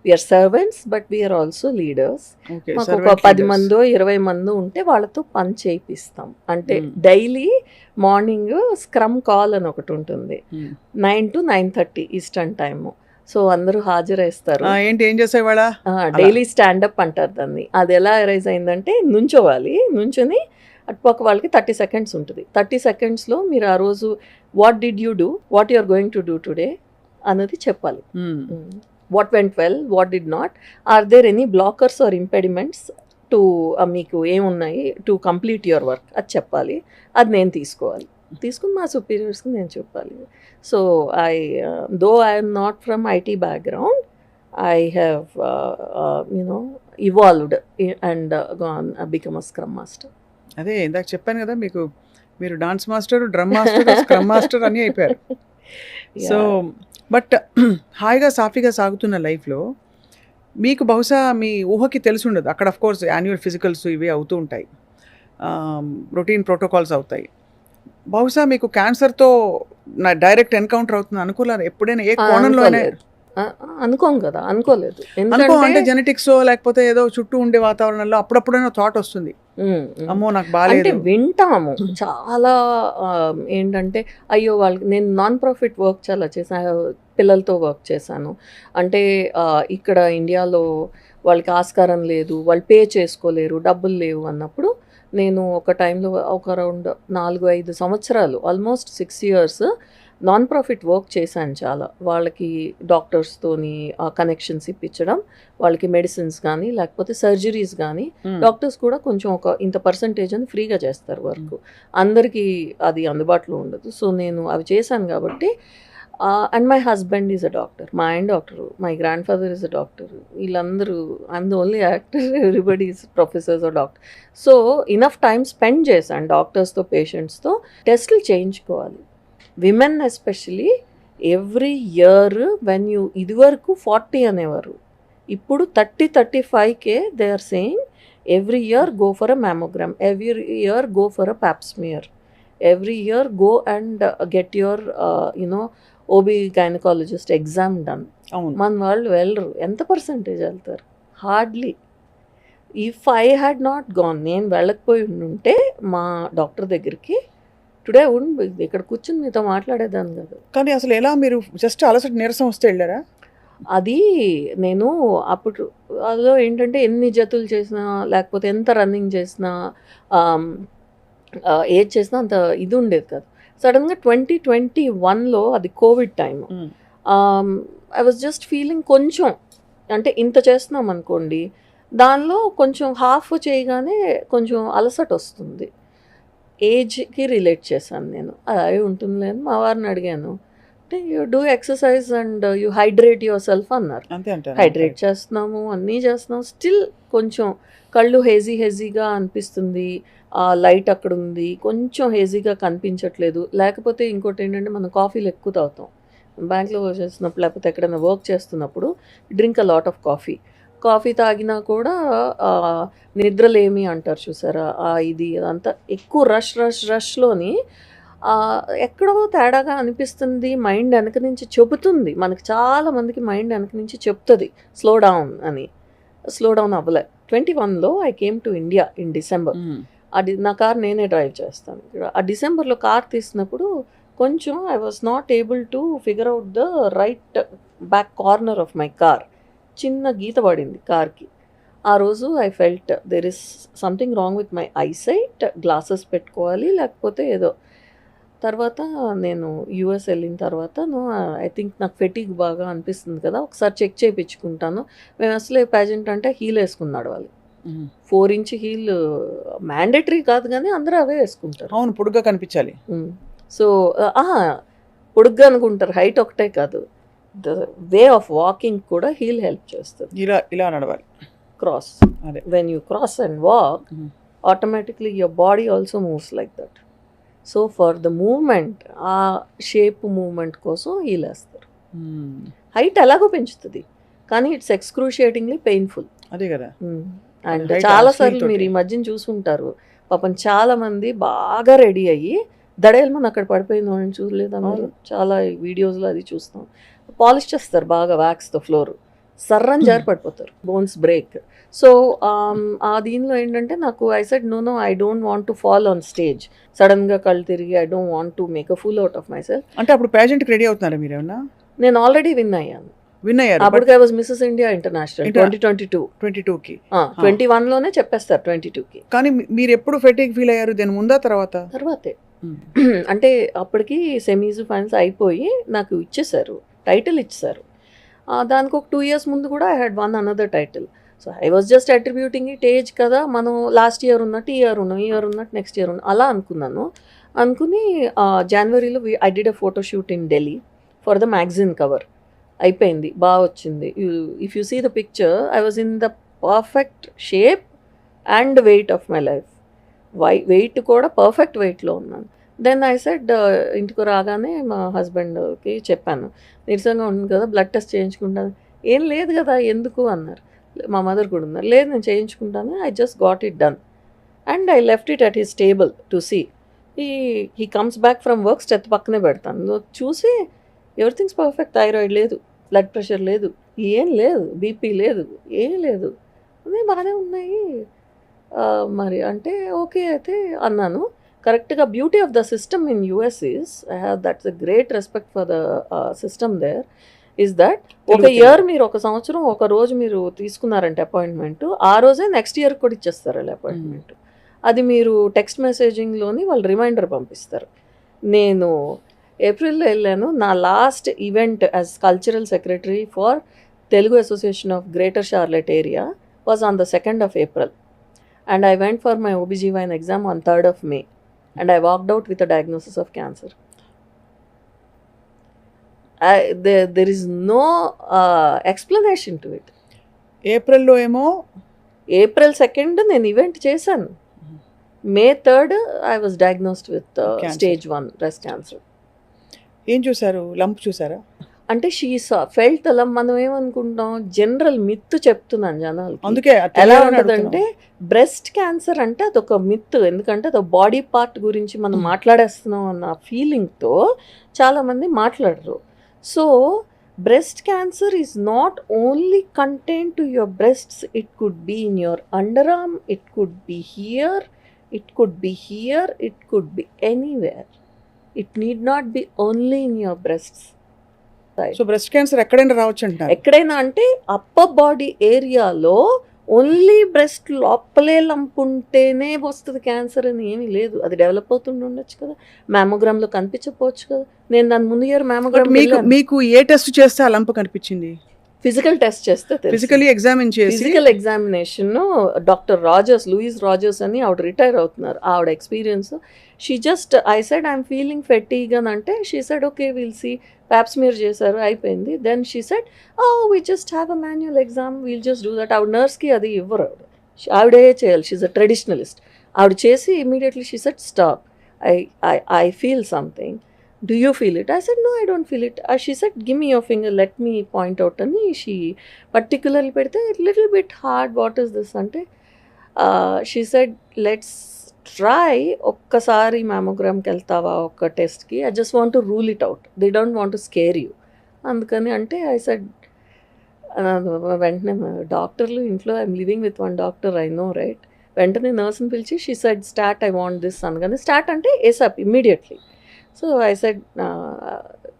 We are servants, but we are also leaders. మాకు ఒక 10 మందో 20 మందో ఉంటే వాళ్ళతో పని చేయిస్తాం. అంటే డైలీ మార్నింగ్ స్క్రమ్ కాల్ అని ఒకటి ఉంటుంది, 9 to 9:30 ఈస్టర్న్ టైమ్. సో అందరూ హాజరేస్తారు. ఏం చేసేవాళ్ళ డైలీ స్టాండప్ అంటారు దాన్ని. అది ఎలా అరైజ్ అయిందంటే, నుంచొని అటుపక్క వాళ్ళకి 30 seconds ఉంటుంది. 30 secondsలో మీరు ఆ రోజు what did you do, what you are going to do today అన్నది చెప్పాలి. What went well, what did not, are there any blockers or impediments to మీకు ఏమున్నాయి టు కంప్లీట్ యువర్ వర్క్ అది చెప్పాలి. అది నేను తీసుకుని మా సుపీరియర్స్కి నేను చెప్పాలి. So I'm not from IT background, I have evolved and gone become a scrum master. అదే ఇందాక చెప్పాను కదా మీకు, మీరు dance master, drum master, scrum master అని అయిపోయారు. సో బట్ హాయిగా సాఫీగా సాగుతున్న లైఫ్లో మీకు బహుశా మీ ఊహకి తెలిసి ఉండదు. అక్కడ అఫ్ కోర్స్ యాన్యువల్ ఫిజికల్స్ ఇవే అవుతూ ఉంటాయి, రొటీన్ ప్రోటోకాల్స్ అవుతాయి. బహుశా మీకు క్యాన్సర్తో డైరెక్ట్ ఎన్కౌంటర్ అవుతుంది అనుకోలేదు ఎప్పుడైనా, ఏ కోణంలో? అనుకోం కదా, అనుకోలేదు. అనుకో అంటే ఎందుకంటే జెనెటిక్స్ లేకపోతే ఏదో చుట్టూ ఉండే వాతావరణంలో అప్పుడప్పుడైనా థాట్ వస్తుంది, అమ్మో నాకు అంటే బాగాలేదు. వింటాము చాలా. ఏంటంటే అయ్యో వాళ్ళకి, నేను నాన్ ప్రాఫిట్ వర్క్ చాలా చేశాను, పిల్లలతో వర్క్ చేశాను. అంటే ఇక్కడ ఇండియాలో వాళ్ళకి ఆస్కారం లేదు, వాళ్ళు పే చేసుకోలేరు, డబ్బులు లేవు అన్నప్పుడు నేను ఒక టైంలో ఒక అరౌండ్ 4-5 సంవత్సరాలు, almost 6 years non profit work చేశాను చాలా. వాళ్ళకి డాక్టర్స్తోని కనెక్షన్స్ ఇప్పించడం, వాళ్ళకి మెడిసిన్స్ కానీ లేకపోతే సర్జరీస్ కానీ. డాక్టర్స్ కూడా కొంచెం ఒక ఇంత పర్సంటేజ్ అని ఫ్రీగా చేస్తారు వర్క్, అందరికీ అది అందుబాటులో ఉండదు. సో నేను అవి చేశాను కాబట్టి. And my husband is a doctor, మా ఆయన doctor, my grand father is a doctor, వీళ్ళందరూ I'm the only actor, everybody is professors or doctor. So enough time spend చేశాను డాక్టర్స్తో, పేషెంట్స్తో. టెస్టులు చేయించుకోవాలి, women especially. Every year when you, ఇదివరకు 40 అనేవారు, ఇప్పుడు 30-35K they are saying every year go for a mammogram, every year go for a pap smear, every year go and get your OB gynaecologist exam done. మన వాళ్ళు వెళ్ళరు. ఎంత percentage వెళ్తారు? Hardly. If I had not gone, నేను వెళ్ళకపోయి ఉంటే మా doctor దగ్గరికి, today ఇక్కడ కూర్చుని మీతో మాట్లాడేదాన్ని కదా. కానీ అసలు ఎలా మీరు జస్ట్ అలసట నీరసం వస్తే వెళ్ళారా? అది నేను అప్పుడు అదో ఏంటంటే ఎన్ని జతులు చేసినా లేకపోతే ఎంత రన్నింగ్ చేసినా ఏది చేసినా అంత ఇది ఉండేది కాదు. సడన్గా 2021లో అది Covid time. I was just feeling కొంచెం, అంటే ఇంత చేస్తున్నాం అనుకోండి, దానిలో కొంచెం హాఫ్ చేయగానే కొంచెం అలసట వస్తుంది. ఏజ్కి రిలేట్ చేశాను నేను, అది ఉంటుందిలే అని మా వారిని అడిగాను. అంటే you do exercise and you hydrate your self అన్నారు. హైడ్రేట్ చేస్తున్నాము, అన్నీ చేస్తున్నాము, స్టిల్ కొంచెం కళ్ళు హెజీగా అనిపిస్తుంది, లైట్ అక్కడ ఉంది, కొంచెం హెజీగా కనిపించట్లేదు. లేకపోతే ఇంకోటి ఏంటంటే మనం కాఫీలు ఎక్కువ తాగుతాం, బ్యాంక్లో వర్క్ చేస్తున్నప్పుడు లేకపోతే ఎక్కడైనా వర్క్ చేస్తున్నప్పుడు drink a lot of coffee తాగినా కూడా నిద్రలేమి అంటారు చూసారా, ఇది అదంతా ఎక్కువ రష్లోని ఎక్కడో తేడాగా అనిపిస్తుంది. మైండ్ వెనక నుంచి చెబుతుంది, మనకి చాలా మందికి మైండ్ వెనక నుంచి చెప్తుంది స్లో డౌన్ అని. స్లో డౌన్ అవ్వలే. 21లో I came to India in December. అది నా కార్ నేనే డ్రైవ్ చేస్తాను. ఆ డిసెంబర్లో కార్ తీసినప్పుడు కొంచెం I was not able to figure out the right back corner of my car. చిన్న గీత పడింది కార్కి. ఆ రోజు I felt there is something wrong with my eyesight, glasses పెట్టుకోవాలి లేకపోతే ఏదో. తర్వాత నేను యూఎస్ వెళ్ళిన తర్వాత ఐ థింక్ నాకు ఫెటిగ్ బాగా అనిపిస్తుంది కదా, ఒకసారి చెక్ చేయించుకుంటాను. మేము అసలే పేజెంట్ అంటే హీల్ వేసుకున్నాడు వాళ్ళు, 4 inch హీల్ మ్యాండేటరీ కాదు కానీ అందరూ అవే వేసుకుంటారు. అవును, పొడుగ్గా కనిపించాలి. సో పొడుగ్గా అనుకుంటారు, హైట్ ఒకటే కాదు, ద వే ఆఫ్ వాకింగ్ కూడా హీల్ హెల్ప్ చేస్తుంది. ఇలా నడవాలి, cross. When you cross and walk automatically your body also moves like that. So for the moment, ఆ షేప్ మూమెంట్ కోసం హీల్ వేస్తారు. హైట్ ఎలాగో పెంచుతుంది కానీ ఇట్స్ ఎక్స్క్రూషియేటింగ్లీ పెయిన్ఫుల్. అదే కదా. అండ్ చాలాసార్లు మీరు ఈ మధ్యన చూసుకుంటారు, పాపం చాలా మంది బాగా రెడీ అయ్యి దడేల్మని అక్కడ పడిపోయింది అని చూడలేదా మీరు? చాలా వీడియోస్లో అది చూస్తాం. పాలిష్ చేస్తారు బాగా వ్యాక్స్తో ఫ్లోర్, సర్రని జారి పడిపోతారు, బోన్స్ బ్రేక్. సో ఆ దీనిలో ఏంటంటే నాకు I said no I don't want to fall on stage. సడన్గా కళ్ళు తిరిగి I don't want to make a fool out of myself. అంటే అప్పుడు పేజెంట్కి రెడీ అవుతున్నారా మీరు ఏమన్నా? నేను ఆల్రెడీ విన్ అయ్యాను. అప్పటికి I was Mrs India International 2022కి. 21లోనే చెప్పేస్తారు 22కి. కానీ మీరు ఎప్పుడు ఫెటిగ్ ఫీల్ అయ్యారు? దాని ముందా తర్వాతే? అంటే అప్పటికి సెమీస్ ఫైనల్స్ అయిపోయి నాకు ఇచ్చేసారు, టైటిల్ ఇచ్చేసారు. దానికి ఒక 2 years ముందు కూడా I had one another title. So I was just attributing it age కదా, మనం లాస్ట్ ఇయర్ ఉన్నట్టు ఈ ఇయర్ ఉన్నట్టు నెక్స్ట్ ఇయర్ అలా అనుకుని జనవరిలో I did a photo shoot in Delhi for the magazine cover. అయిపోయింది, బాగా వచ్చింది. If you see the picture I was in the perfect shape and weight of my life. Weight కూడా పర్ఫెక్ట్ వెయిట్లో ఉన్నాను. దెన్ ఐ సెడ్, ఇంటికి రాగానే మా హస్బెండ్కి చెప్పాను, నీరసంగా ఉంటుంది కదా, బ్లడ్ టెస్ట్ చేయించుకుంటాను. ఏం లేదు కదా, ఎందుకు అన్నారు. మా మదర్ కూడా ఉన్నారు. లేదు నేను చేయించుకుంటాను. I just got it done and I left it at his table to see. He comes back from work, steth పక్కనే పెడతాను. చూసి ఎవ్రీథింగ్స్ పర్ఫెక్ట్, థైరాయిడ్ లేదు, బ్లడ్ ప్రెషర్ లేదు, ఏం లేదు, బీపీ లేదు, ఏం లేదు, అన్నీ బాగానే ఉన్నాయి. మరి అంటే ఓకే అయితే అన్నాను. కరెక్ట్గా beauty of the system in US is, I have that's a great respect for the system there, is that ఒక ఇయర్ మీరు ఒక సంవత్సరం ఒక రోజు మీరు తీసుకున్నారంటే అపాయింట్మెంట్, ఆ రోజే నెక్స్ట్ ఇయర్ కూడా ఇచ్చేస్తారు వాళ్ళు అపాయింట్మెంట్. అది మీరు టెక్స్ట్ మెసేజింగ్లోని వాళ్ళు రిమైండర్ పంపిస్తారు. నేను ఏప్రిల్లో వెళ్ళాను. నా last event as cultural secretary for Telugu association of greater Charlotte area was on the 2nd of April. And I went for my OBGYN exam on 3rd of May. And I walked out with a diagnosis of cancer. There is no explanation to it. ఏప్రిల్లో ఏమో April 2nd నేను event చేశాను. May 3rd I was diagnosed with stage 1 breast cancer. ఏం చూసారు? Lump చూసారా? అంటే she felt అలా. మనం ఏమనుకుంటాం, జనరల్ మిత్ చెప్తున్నాను జనాలకి. అందుకే ఎలా ఉంటుందంటే బ్రెస్ట్ క్యాన్సర్ అంటే అదొక మిత్, ఎందుకంటే అదొక బాడీ పార్ట్ గురించి మనం మాట్లాడేస్తున్నాం అన్న ఫీలింగ్తో చాలామంది మాట్లాడరు. So breast cancer is not only contain to your breasts, it could be in your under arm, it could be here, it could be here, it could be anywhere. It need not be only in your breasts. So breast cancer ఎక్కడైనా రావచ్చు అంటారు? ఎక్కడైనా అంటే upper body ఏరియాలో only breast లోపలే lump ఉంటేనే వస్తుంది cancer అని ఏమీ లేదు. అది డెవలప్ అవుతుండి ఉండొచ్చు కదా, మ్యామోగ్రామ్లో కనిపించకపోవచ్చు కదా. నేను దాని ముందు ఇయర్ మ్యామోగ్రామ్ మీకు ఏ టెస్ట్ చేస్తే ఆ లంప్ కనిపించింది? ఫిజికల్ టెస్ట్ చేస్తే, ఫిజికలీ ఎగ్జామిన్ చేసి, physical examination doctor Rogers, Louise Rogers అని ఆవిడ రిటైర్ అవుతున్నారు, ఆవిడ experience. She just I said I'm feeling fatigue అని అంటే she said okay will see, pap smear చేశారు అయిపోయింది. Then she said we just have a manual exam, we'll just do that. ఆవిడ నర్స్కి అది ఇవ్వరు, ఆవిడే చేయాలి, షీఈ్ అ ట్రెడిషనలిస్ట్. ఆవిడ చేసి immediately she said stop, I feel something, do you feel it? I said no, I don't feel it. She said give me your finger, let me point out. And she particularly pedte a little bit hard, what is this ante she said let's try okkasari mammogram ki veltava okka test ki, I just want to rule it out, they don't want to scare you andukani ante. I said వెంటనే డాక్టర్లు ఇంట్లో, I'm living with one doctor, I know right. వెంటనే నర్స్ని పిలిచి she said start, I want this అనగానే start అంటే ఏసాప్ immediately. So I said,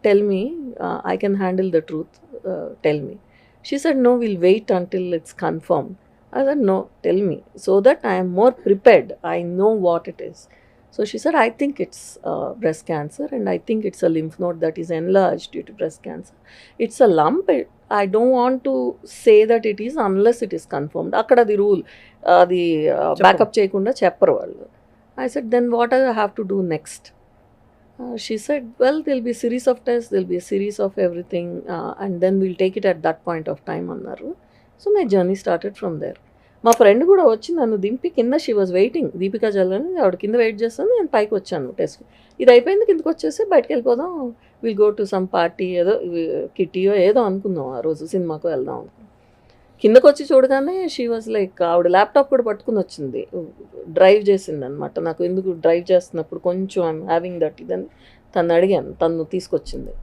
tell me, I can handle the truth, tell me. She said, no, we'll wait until it's confirmed. I said, no, tell me, so that I am more prepared, I know what it is. So she said, I think it's breast cancer, and I think it's a lymph node that is enlarged due to breast cancer. It's a lump. I don't want to say that it is unless it is confirmed. Akkada the rule, the backup cheyakunda chepparu vallu. I said, then what do I have to do next? She said, well, there'll be a series of tests, there'll be a series of everything, and then we'll take it at that point of time annaru. So my journey started from there. మా friend కూడా వచ్చి నన్ను దింపి కింద, she was waiting, Deepika జల్లని ఆవిడ కింద wait చేస్తాను, నేను పైకి వచ్చాను టెస్ట్. ఇది అయిపోయింది, కిందకి వచ్చేసి బయటకు వెళ్ళిపోదాం, will go to some party, ఏదో కిట్టీయో ఏదో అనుకుందాం, ఆ రోజు సినిమాకు వెళ్దాం అనుకున్నాం. కిందకు వచ్చి చూడగానే షీ వాజ్ లైక్, ఆవిడ ల్యాప్టాప్ కూడా పట్టుకుని వచ్చింది, డ్రైవ్ చేసింది అనమాట. నాకు ఎందుకు డ్రైవ్ చేస్తున్నప్పుడు కొంచెం ఐఎమ్ హ్యావింగ్ దట్ ఇదని తను అడిగాను, తను తీసుకొచ్చింది.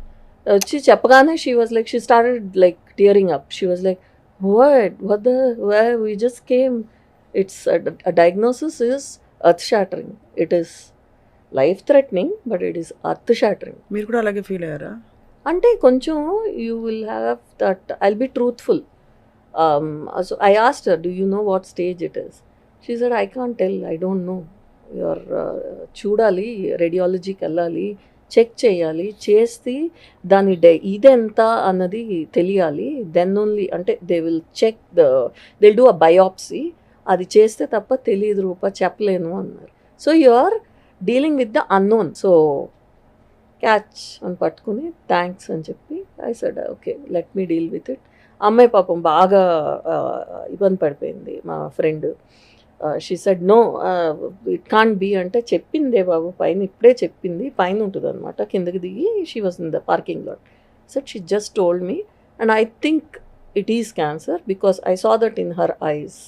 వచ్చి చెప్పగానే she was like, she started like tearing up. She was like, what we just came, it's a diagnosis is earth shattering, it is life threatening, but it is earth shattering. మీరు కూడా అలాగే ఫీల్ అయ్యారా? అంటే కొంచెం you will have that, I'll be truthful. So I asked her, do you know what stage it is? She said, I can't tell, I don't know. You're చూడాలి, రేడియాలజీకి వెళ్ళాలి, check చేయాలి, చేసి దాని ఇదెంత అన్నది తెలియాలి, దెన్ ఓన్లీ అంటే they will check they will do a biopsy, అది చేస్తే తప్ప తెలియదు రూప, చెప్పలేను అన్నారు. So you are dealing with the unknown, so catch అని పట్టుకుని థ్యాంక్స్ అని చెప్పి I said okay let me deal with it. అమ్మాయి పాపం బాగా ఇబ్బంది పడిపోయింది, మా friend. She said no it can't be అంటే, చెప్పిందే బాబు పైన, ఇప్పుడే చెప్పింది, పైన ఉంటుంది అనమాట, కిందకి దిగి she was in the parking lot. Said she just told me and I think it is cancer because I saw that in her ice.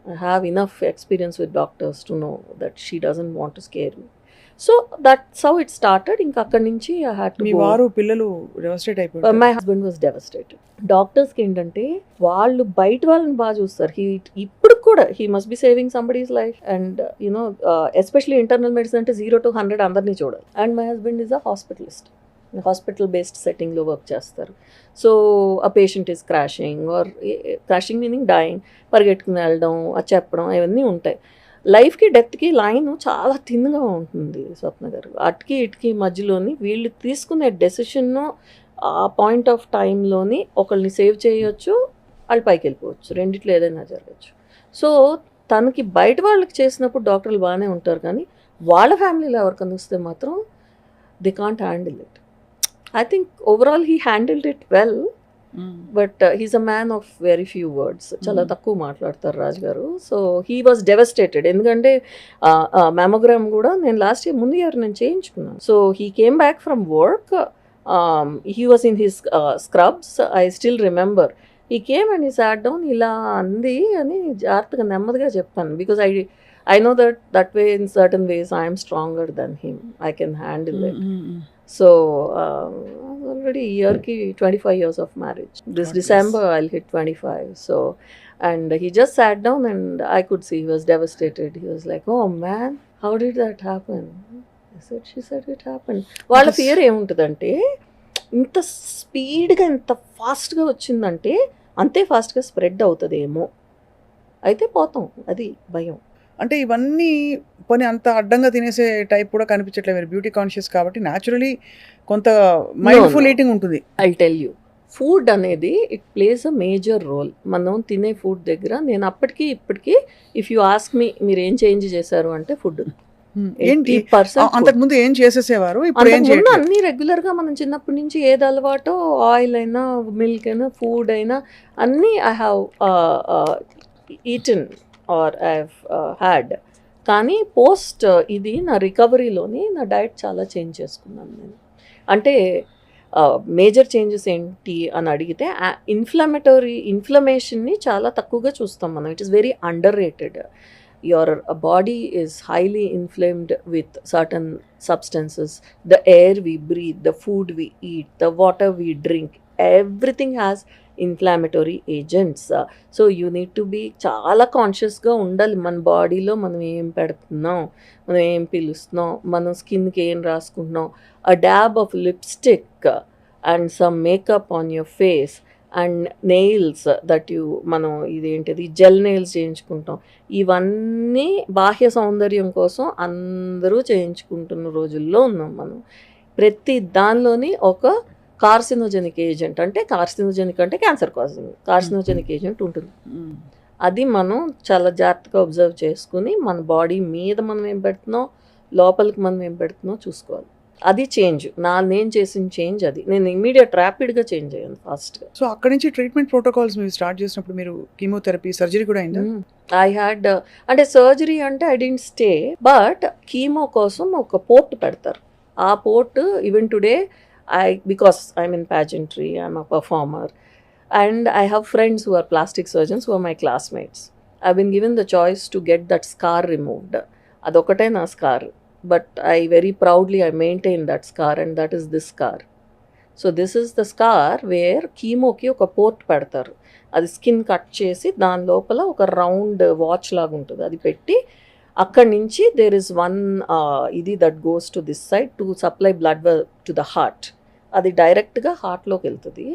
I have enough experience with doctors to know that she doesn't want to scare me. So that's how it started. ఇంకా అక్కడి నుంచి I had to me వారు పిల్లలు devastate అయిపోయారు. My husband was devastated. డాక్టర్స్కి ఏంటంటే వాళ్ళు బయట వాళ్ళని బాగా చూస్తారు. ఇప్పుడు కూడా he must be saving somebody's life and you know especially internal medicine అంటే 0 to 100 అందరినీ చూడాలి. And my husband is a hospitalist, hospital based సెట్టింగ్లో వర్క్ చేస్తారు. సో ఆ patient is crashing or crashing meaning dying, పరిగెట్టుకుని వెళ్ళడం, అది చెప్పడం, ఇవన్నీ ఉంటాయి. లైఫ్కి డెత్కి లైన్ చాలా థిన్గా ఉంటుంది స్వప్న గారు. అటుకి ఇటుకి మధ్యలోని వీళ్ళు తీసుకునే డెసిషన్ను ఆ పాయింట్ ఆఫ్ టైంలోని ఒకళ్ళని సేవ్ చేయొచ్చు, వాళ్ళు పైకి వెళ్ళిపోవచ్చు, రెండిట్లో ఏదైనా జరగచ్చు. సో తనకి బయట వాళ్ళకి చేసినప్పుడు డాక్టర్లు బాగానే ఉంటారు, కానీ వాళ్ళ ఫ్యామిలీలో ఎవరికైనా వస్తే మాత్రం they can't handle it. I think overall he handled it well, but he's a man of very few words. చాలా తక్కువ మాట్లాడతారు రాజు గారు. So he was devastated. ఎందుకంటే మ్యామోగ్రామ్ కూడా నేను లాస్ట్ ఇయర్ ముందు ఇయర్ నేను చేయించుకున్నాను. So he came back from work, he was in his scrubs. I still remember he came and he sat down, ఇలా అంది అని జాగ్రత్తగా నెమ్మదిగా చెప్పాను. Because I know that way in certain ways I am stronger than him. I can handle it. So already year ki 25 years of marriage. This December I'll hit 25. So and he just sat down and I could see he was devastated. He was like, "Oh man, how did that happen?" She said it happened. వాళ్ళ fear ఏముంటుందంటే ఇంత స్పీడ్గా ఇంత ఫాస్ట్గా వచ్చిందంటే అంతే ఫాస్ట్గా spread అవుతుందేమో, అయితే పోతాం, అది భయం. అంటే ఇవన్నీ పోనీ అంత అడ్డంగా తినేసే టైప్ కూడా కనిపించట్లేదు. మీరు బ్యూటీ కాన్షియస్ కాబట్టి న్యాచురలీ కొంత మైండ్ఫుల్ ఈటింగ్ ఉంటుంది. ఐ టెల్ యూ, ఫుడ్ అనేది it plays a major role. మనం తినే ఫుడ్ దగ్గర నేను అప్పటికి ఇప్పటికీ ఇఫ్ యూ ఆస్క్ మీ మీరు ఏం చేంజ్ చేశారు అంటే ఫుడ్. అంతకుముందు ఏం చేసేసేవారు, ఇప్పుడు ఏం చేయట్లేదు. అన్ని రెగ్యులర్ గా మనం చిన్నప్పటి నుంచి ఏది అలవాటో, ఆయిల్ అయినా మిల్క్ అయినా ఫుడ్ అయినా అన్నీ I have eaten or I had. కానీ పోస్ట్ ఇది నా రికవరీలోని నా డైట్ చాలా చేంజ్ చేసుకున్నాను నేను. అంటే మేజర్ చేంజెస్ ఏంటి అని అడిగితే ఇన్ఫ్లమేషన్ని చాలా తక్కువగా చూస్తాం మనం. It is very under rated. your body is highly inflamed with certain substances. The air we breathe, the food we eat, the water we drink, everything has inflammatory agents. So you need to be చాలా కాన్షియస్గా ఉండాలి. మన బాడీలో మనం ఏం పెడుతున్నాం, మనం ఏం పిలుస్తున్నాం, మన స్కిన్కి ఏం రాసుకుంటున్నాం. a dab of lipstick and some makeup on your face and nails that you మనం ఇదేంటిది జెల్ నెయిల్స్ చేయించుకుంటాం. ఇవన్నీ బాహ్య సౌందర్యం కోసం అందరూ చేయించుకుంటున్న రోజుల్లో ఉన్నాం మనం. ప్రతి దానిలోని ఒక కార్సినోజెనిక్ ఏజెంట్, అంటే కార్సినోజెనిక్ అంటే క్యాన్సర్ కాజింగ్ కార్సినోజెనిక్ ఏజెంట్ ఉంటుంది. అది మనం చాలా జాగ్రత్తగా అబ్జర్వ్ చేసుకుని మన బాడీ మీద మనం ఏం పెడుతున్నాం, లోపలికి మనం ఏం పెడుతున్నాం చూసుకోవాలి. అది చేంజ్. నేను చేసిన చేంజ్ అది. నేను ఇమీడియట్ ర్యాపిడ్గా చేంజ్ అయ్యాను ఫాస్ట్గా. సో అక్కడి నుంచి ట్రీట్మెంట్ ప్రోటోకాల్స్ మీరు స్టార్ట్ చేసినప్పుడు మీరు కీమోథెరపీ, సర్జరీ కూడా అయిందా? ఐ హ్యాడ్, అంటే సర్జరీ అంటే I didn't stay, but chemo కోసం ఒక పోర్ట్ పెడతారు. ఆ port even today because I'm in pageantry, I'm a performer and I have friends who are plastic surgeons who are my classmates. I been given the choice to get that scar removed. అదొకటే నా scar. But I very proudly I maintain that scar and that is this scar. So this is the scar where కీమోకి ఒక port పెడతారు. అది skin cut చేసి దాని లోపల ఒక round watch లాగా ఉంటుంది, అది పెట్టి అక్కడి నుంచి దేర్ ఇస్ వన్ ఇది that goes to this side to supply blood to the heart. అది డైరెక్ట్గా హార్ట్లోకి వెళ్తుంది.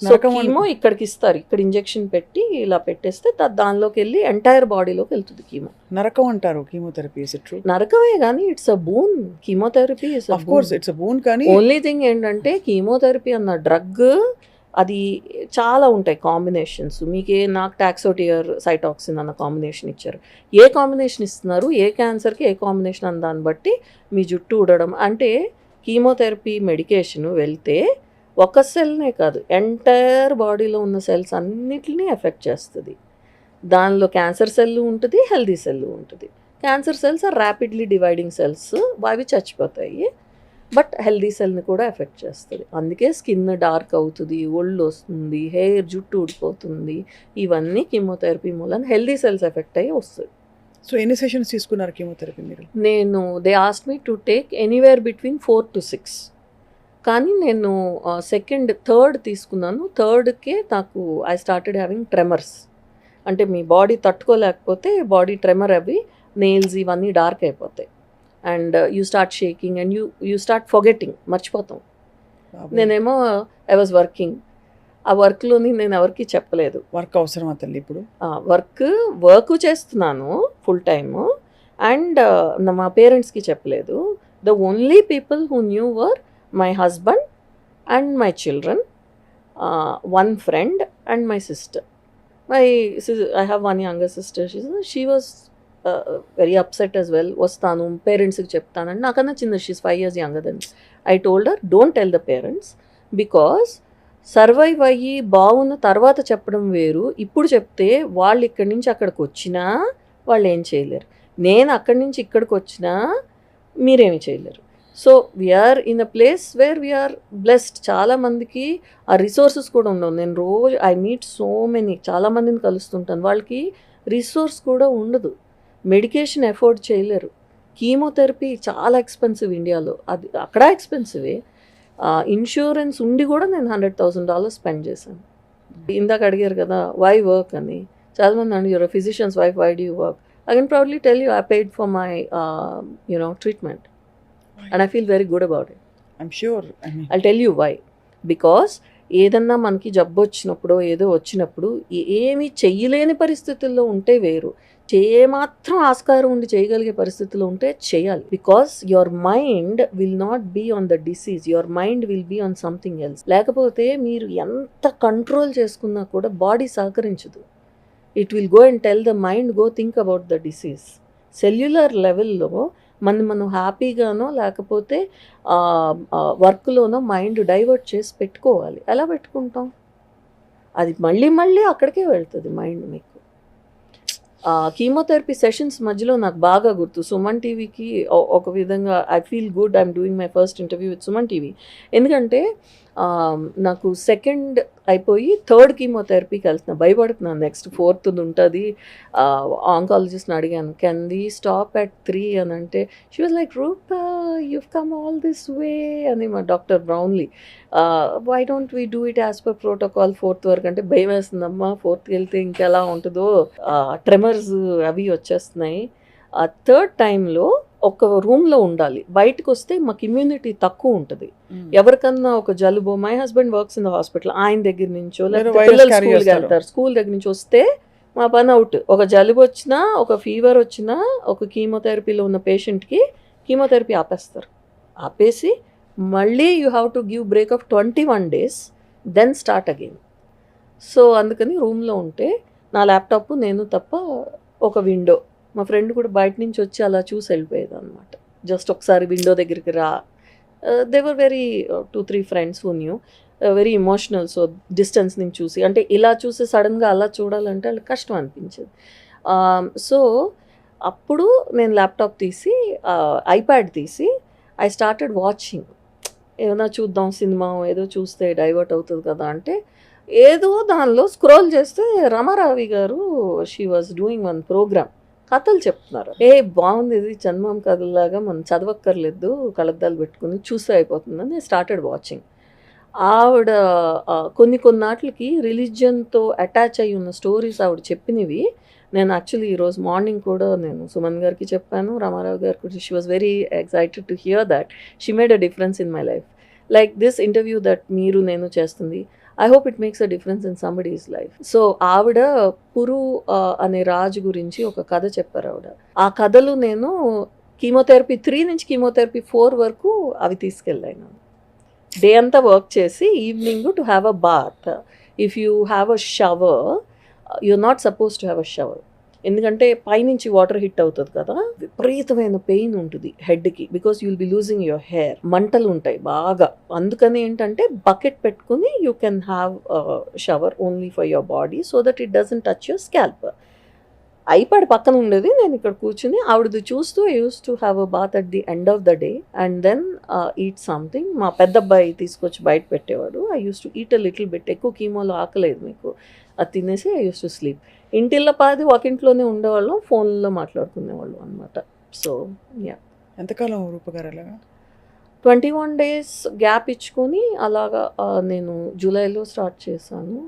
సో కీమో ఇక్కడికి ఇస్తారు, ఇక్కడ ఇంజెక్షన్ పెట్టి ఇలా పెట్టేస్తే దానిలోకి వెళ్ళి ఎంటైర్ బాడీలోకి వెళ్తుంది కీమో. నరకం అంటారు కీమోథెరపీ. Is it true? నరకమే కానీ it's a boon. Chemotherapy is of course it's a boon, కానీ ఓన్లీ థింగ్ ఏంటంటే కీమోథెరపీ అన్న డ్రగ్ అది చాలా ఉంటాయి కాంబినేషన్స్. నాకు టాక్సోటియర్ సైటాక్సిన్ అన్న కాంబినేషన్ ఇచ్చారు. ఏ కాంబినేషన్ ఇస్తున్నారు, ఏ క్యాన్సర్కి ఏ కాంబినేషన్ అన్న దాన్ని బట్టి మీ జుట్టు ఊడడం. అంటే కీమోథెరపీ మెడికేషన్ వెళ్తే ఒక సెల్నే కాదు, ఎంటైర్ బాడీలో ఉన్న సెల్స్ అన్నిటిని ఎఫెక్ట్ చేస్తుంది. దానిలో క్యాన్సర్ సెల్ ఉంటుంది, హెల్దీ సెల్ ఉంటుంది. Cancer cells are rapidly dividing cells, అవి చచ్చిపోతాయి. బట్ హెల్దీ సెల్ని కూడా ఎఫెక్ట్ చేస్తుంది. అందుకే స్కిన్ డార్క్ అవుతుంది, ఒళ్ళు వస్తుంది, హెయిర్ జుట్టు ఊడిపోతుంది. ఇవన్నీ కీమోథెరపీ మూలన హెల్దీ సెల్స్ ఎఫెక్ట్ అయ్యి వస్తుంది. సో ఎన్ని సెషన్స్ తీసుకున్నారు కీమోథెరపీ మీరు? They ask me to take anywhere between 4 to 6. కానీ నేను సెకండ్ థర్డ్ తీసుకున్నాను. థర్డ్కే నాకు ఐ స్టార్టెడ్ హ్యావింగ్ ట్రెమర్స్. అంటే మీ బాడీ తట్టుకోలేకపోతే బాడీ ట్రెమర్ అవి నెయిల్స్ ఇవన్నీ డార్క్ అయిపోతాయి and you start shaking and you start forgetting, మర్చిపోతాం. నేనేమో ఐ వాజ్ వర్కింగ్, ఆ వర్క్లోని నేను ఎవరికి చెప్పలేదు. వర్క్ అవసరమా తల్లి ఇప్పుడు? వర్క్ చేస్తున్నాను ఫుల్ టైము అండ్ మా పేరెంట్స్కి చెప్పలేదు. The only people who knew were my husband and my children, one friend and my sister. I have one younger sister. She was very upset as well. వస్తాను పేరెంట్స్కి చెప్తానండి. నాకన్నా చిన్న, she's 5 years younger than me. I told her, don't tell the parents because survive అయ్యి బాగున్న తర్వాత చెప్పడం వేరు. ఇప్పుడు చెప్తే వాళ్ళు ఇక్కడి నుంచి అక్కడికి వచ్చినా వాళ్ళు ఏం చేయలేరు, నేను అక్కడి నుంచి ఇక్కడికి వచ్చినా మీరేమి చేయలేరు. So we're in a place where we're blessed. చాలామందికి ఆ రిసోర్సెస్ కూడా ఉండవు. నేను రోజు ఐ మీట్ సో మెనీ, చాలామందిని కలుస్తుంటాను, వాళ్ళకి రిసోర్స్ కూడా ఉండదు, మెడికేషన్ ఎఫోర్డ్ చేయలేరు. కీమోథెరపీ చాలా ఎక్స్పెన్సివ్ ఇండియాలో, అది అక్కడ ఎక్స్పెన్సివే. ఇన్సూరెన్స్ ఉండి కూడా నేను $100,000 స్పెండ్ చేశాను. ఇందాక అడిగారు కదా వై వర్క్ అని, చాలామంది అండి you're physician's wife, why do you work? I can proudly tell you I paid for my treatment and I feel very good about it. I'm sure. I'll tell you why. Because ఏదన్నా మనకి జబ్బు వచ్చినప్పుడు ఏదో వచ్చినప్పుడు ఏమీ చెయ్యలేని పరిస్థితుల్లో ఉంటే వేరు, మాత్రం ఆస్కారం ఉండి చేయగలిగే పరిస్థితుల్లో ఉంటే చేయాలి. Because your mind will not be on the disease, your mind will be on something else. లేకపోతే మీరు ఎంత కంట్రోల్ చేసుకున్నా కూడా బాడీ సహకరించదు. It will go and tell the mind go think about the disease. Cellular లెవెల్లో మనం హ్యాపీగానో లేకపోతే వర్క్లోనో mind divert చేసి పెట్టుకోవాలి. ఎలా పెట్టుకుంటాం? అది మళ్ళీ మళ్ళీ అక్కడికే వెళ్తుంది మైండ్. మీకు కీమోథెరపీ సెషన్స్ మధ్యలో నాకు బాగా గుర్తు, సుమన్ టీవీకి ఒక విధంగా I feel good I'm doing my first interview with Suman TV. ఎందుకంటే నాకు సెకండ్ అయిపోయి థర్డ్ కీమోథెరపీకి వెళ్తున్నా, భయపడుతున్నాను నెక్స్ట్ 4th ఉంటుంది. ఆంకాలజిస్ట్ని అడిగాను కెన్ వి స్టాప్ at 3 అని అంటే she was like Rupa you've come all this way అని. మా doctor Brownlee why don't we do it as per protocol 4th వరకు అంటే భయం వేస్తుందమ్మా, 4th వెళ్తే ఇంకెలా ఉంటుందో, ట్రెమర్స్ అవి వచ్చేస్తున్నాయి. థర్డ్ టైంలో ఒక రూమ్లో ఉండాలి, బయటకు వస్తే మాకు ఇమ్యూనిటీ తక్కువ ఉంటుంది. ఎవరికన్నా ఒక జలుబు, my husband works in the hospital, ఆయన దగ్గర నుంచో లేకపోతే పిల్లలు స్కూల్కి వెళ్తారు, స్కూల్ దగ్గర నుంచి వస్తే మా పని అవుట్. ఒక జలుబు వచ్చినా ఒక ఫీవర్ వచ్చినా ఒక కీమోథెరపీలో ఉన్న పేషెంట్కి కీమోథెరపీ ఆపేస్తారు. ఆపేసి మళ్ళీ you have to give break of 21 days then start again. So అందుకని రూమ్లో ఉంటే నా ల్యాప్టాప్ నేను తప్ప ఒక విండో, మా ఫ్రెండ్ కూడా బయట నుంచి వచ్చి అలా చూసి వెళ్ళిపోయేది అనమాట. జస్ట్ ఒకసారి విండో దగ్గరికి రా. They were very 2-3 friends who knew, very emotional. So distance నుంచి చూసి, అంటే ఇలా చూసి సడన్గా అలా చూడాలంటే వాళ్ళకి కష్టం అనిపించేది. సో అప్పుడు నేను ల్యాప్టాప్ తీసి ఐప్యాడ్ తీసి ఐ స్టార్టెడ్ వాచింగ్. ఏమైనా చూద్దాం సినిమా, ఏదో చూస్తే డైవర్ట్ అవుతుంది కదా అంటే ఏదో దానిలో స్క్రోల్ చేస్తే రమారావి గారు she was doing one program, కథలు చెప్తున్నారు. బాగుంది ఇది చందమామ కథలాగా, మనం చదవక్కర్లేదు, కళ్ళద్దాలు పెట్టుకుని చూస్తే అయిపోతుందని స్టార్టెడ్ వాచింగ్. ఆవిడ కొన్నాటికి రిలీజియన్తో అటాచ్ అయ్యి ఉన్న స్టోరీస్ ఆవిడ చెప్పినవి నేను యాక్చువల్లీ ఈరోజు మార్నింగ్ కూడా నేను సుమన్ గారికి చెప్పాను, రామారావు గారు కూడా. She was very excited to hear that she made a difference in my life. Like this interview that మీరు నేను చేస్తుంది, I hope it makes a difference in somebody's life. So ఆవిడ పురు అనే రాజు గురించి ఒక కథ చెప్పారు ఆవిడ. ఆ కథలు నేను కీమోథెరపీ 3 నుంచి కీమోథెరపీ 4 వరకు అవి తీసుకెళ్ళాను. డే అంతా వర్క్ చేసి evening to have a bath. If you have a shower, you're not suppose to have a shower. ఎందుకంటే పైనుంచి వాటర్ హిట్ అవుతుంది కదా, విపరీతమైన పెయిన్ ఉంటుంది హెడ్కి, because you'll be losing your hair. మంటలు ఉంటాయి బాగా. అందుకని ఏంటంటే బకెట్ పెట్టుకుని you can have shower only for your body so that it doesn't touch your scalp. IPad పక్కన ఉండేది, నేను ఇక్కడ కూర్చుని ఆవిడది చూస్తూ I use to have a bath at the end of the day and then eat something. మా పెద్ద అబ్బాయి తీసుకొచ్చి బయట పెట్టేవాడు. I use to eat a little bit. ఎక్కువ కీమోలో ఆకలేదు మీకు, అది తినేసి ఐ యూస్ టు స్లీప్. ఇంటిళ్ళ పాది ఒకింట్లోనే ఉండేవాళ్ళం, ఫోన్లో మాట్లాడుకునేవాళ్ళం అనమాట. So yeah. ఎంతకాలం రూపగారు అలాగా? 21 days గ్యాప్ ఇచ్చుకొని అలాగా నేను జూలైలో స్టార్ట్ చేశాను,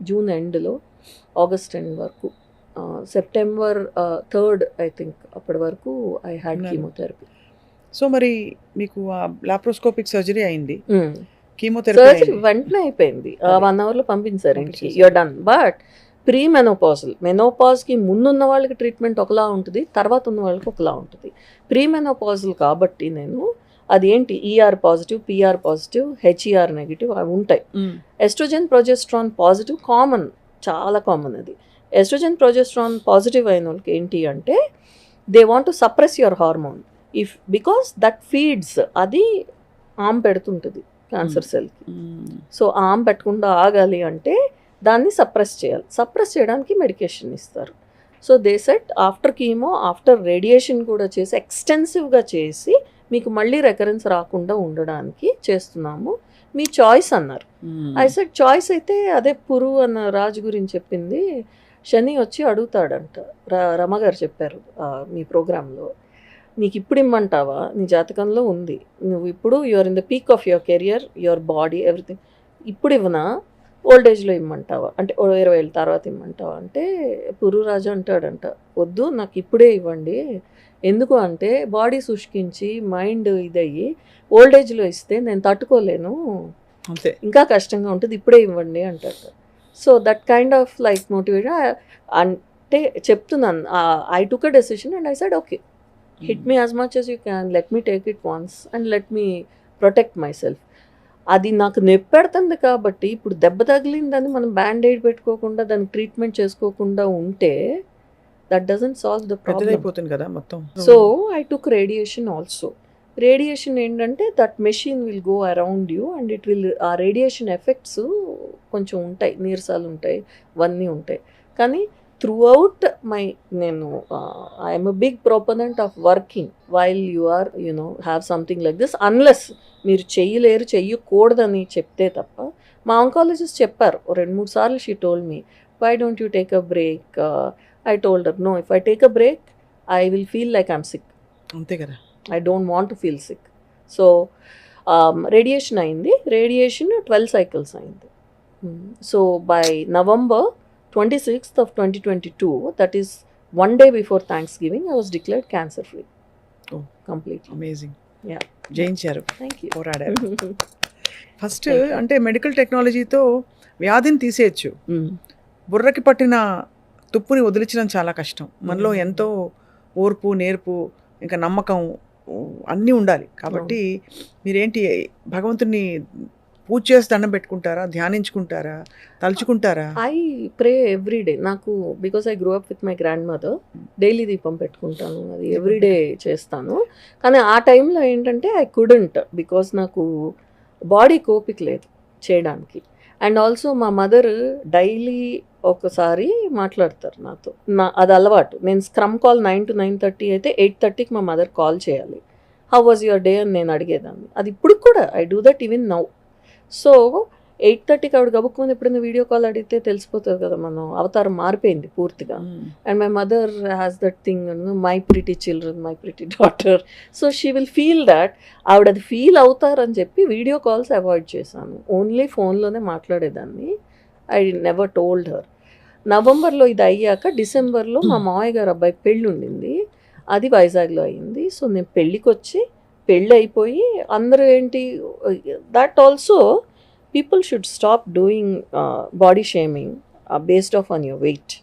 జూన్ ఎండ్లో ఆగస్ట్ ఎండ్ వరకు, సెప్టెంబర్ 3rd ఐ థింక్ అప్పటి వరకు ఐ హ్యాడ్ కీమోథెరపీ. సో మరి మీకు లాప్రోస్కోపిక్ సర్జరీ అయింది, సర్జరీ కీమోథెరపీ వెంటనే అయిపోయింది, అదే. 1 hourలో పంపించారు ఇంటికి, పంపించేశారు. You're done. బట్ ప్రీ మెనోపాజ్కి ముందున్న వాళ్ళకి ట్రీట్మెంట్ ఒకలా ఉంటుంది, తర్వాత ఉన్న వాళ్ళకి ఒకలా ఉంటుంది. ప్రీ మెనోపాజల్ కాబట్టి నేను అదేంటి ER positive, PR positive, HER negative అవి ఉంటాయి. ఎస్ట్రోజన్ ప్రొజెస్ట్రాన్ పాజిటివ్ కామన్, చాలా కామన్ అది. ఎస్ట్రోజన్ ప్రొజెస్ట్రాన్ పాజిటివ్ అయిన వాళ్ళకి ఏంటి అంటే they want to suppress your hormone because that feeds, అది ఆమ్ పెడుతుంటుంది క్యాన్సర్ సెల్కి. సో ఆమ్ పెట్టకుండా ఆగాలి అంటే దాన్ని సప్రెస్ చేయాలి. సప్రెస్ చేయడానికి మెడికేషన్ ఇస్తారు. So they set after chemo, after radiation కూడా చేసి ఎక్స్టెన్సివ్గా చేసి మీకు మళ్ళీ రెకరెన్స్ రాకుండా ఉండడానికి చేస్తున్నాము, మీ చాయిస్ అన్నారు. ఐ సెడ్ చాయిస్ అయితే అదే పురు అన్న రాజు గురించి చెప్పింది, శని వచ్చి అడుగుతాడంట, రమగారు చెప్పారు మీ ప్రోగ్రాంలో, నీకు ఇప్పుడు ఇమ్మంటావా, నీ జాతకంలో ఉంది, నువ్వు ఇప్పుడు you're in the peak of your career, your body everything, ఇప్పుడు ఇవ్వనా ఓల్డ్ ఏజ్లో ఇమ్మంటావా అంటే 20 ఏళ్ళ తర్వాత ఇమ్మంటావా అంటే పురు రాజు అంటాడంట, వద్దు నాకు ఇప్పుడే ఇవ్వండి, ఎందుకు అంటే బాడీ శుష్కించి మైండ్ ఇదయ్యి ఓల్డ్ ఏజ్లో ఇస్తే నేను తట్టుకోలేను, అంతే, ఇంకా కష్టంగా ఉంటుంది, ఇప్పుడే ఇవ్వండి అంటారు. So that kind of like motivation అంటే చెప్తున్నాను. I took a decision and I said okay, hit me as much as you can, let me take it once and let me protect my self. అది నాకు నొప్పి పెడుతుంది కాబట్టి ఇప్పుడు దెబ్బ తగిలిందని మనం బ్యాండేడ్ పెట్టుకోకుండా దానికి ట్రీట్మెంట్ చేసుకోకుండా ఉంటే that doesn't solve the problem. పెద్దదైపోతుంది కదా మొత్తం. So I took radiation also. Radiation ఏంటంటే that machine will go around you and it will, ఆ రేడియేషన్ ఎఫెక్ట్స్ కొంచెం ఉంటాయి, నీరసాలు ఉంటాయి, అవన్నీ ఉంటాయి. కానీ త్రూ అవుట్ నేను I'm a big proponent of working while you are have something like this, unless మీరు చెయ్యలేరు, చెయ్యకూడదని చెప్తే తప్ప. మా ఆంకాలజిస్ట్ చెప్పారు 2-3 సార్లు, she told me why don't you take a break. I told her, no, if I take a break, I will feel like I'm sick. అంతే కదా. I don't want to feel sick. So, radiation అయింది. Radiation 12 cycles అయింది. So, by November 26th of 2022, that is 1 day before Thanksgiving, I was declared cancer free. Oh, completely. Amazing. Yeah. జయించారు, Thank you. పోరాడారు. First అంటే medical టెక్నాలజీతో వ్యాధిని తీసేయచ్చు, బుర్రకి పట్టిన తుప్పుని వదిలించడం చాలా కష్టం. మనలో ఎంతో ఓర్పు, నేర్పు, ఇంకా నమ్మకం అన్నీ ఉండాలి. కాబట్టి మీరేంటి భగవంతుని పూజ చేసి దండం పెట్టుకుంటారా, ధ్యానించుకుంటారా, తలుచుకుంటారా? I pray every day. నాకు because I grow up with my grand mother, daily దీపం పెట్టుకుంటాను, అది ఎవ్రీడే చేస్తాను. కానీ ఆ టైంలో ఏంటంటే ఐ కుడెంట్, బికాస్ నాకు బాడీ కోపిక లేదు చేయడానికి. అండ్ ఆల్సో మా మదర్ డైలీ ఒకసారి మాట్లాడతారు నాతో, అది అలవాటు. నేను స్క్రమ్ కాల్ 9 to 9:30 అయితే 8:30కి మా మదర్ కాల్ చేయాలి, హౌ వాజ్ యువర్ డే అని నేను అడిగేదాన్ని. అది ఇప్పుడు కూడా I do that even now. So 8:30కి ఆవిడ గబుక్కుని ఎప్పుడైనా వీడియో కాల్ అడిగితే తెలిసిపోతుంది కదా, మనం అవతారం మారిపోయింది పూర్తిగా. And my mother has that thing, my pretty children, my pretty daughter. So she will feel that, ఆవిడ అది ఫీల్ అవుతారని చెప్పి వీడియో కాల్స్ అవాయిడ్ చేశాను, ఓన్లీ ఫోన్లోనే మాట్లాడేదాన్ని. I never told her. నవంబర్లో ఇది అయ్యాక డిసెంబర్లో మా మావయ్య గారు అబ్బాయి పెళ్ళి ఉండింది, అది వైజాగ్లో అయింది. సో నేను పెళ్ళికి వచ్చి, పెళ్ళి అయిపోయి అందరూ ఏంటి, that also people should stop doing body shaming based of on your weight.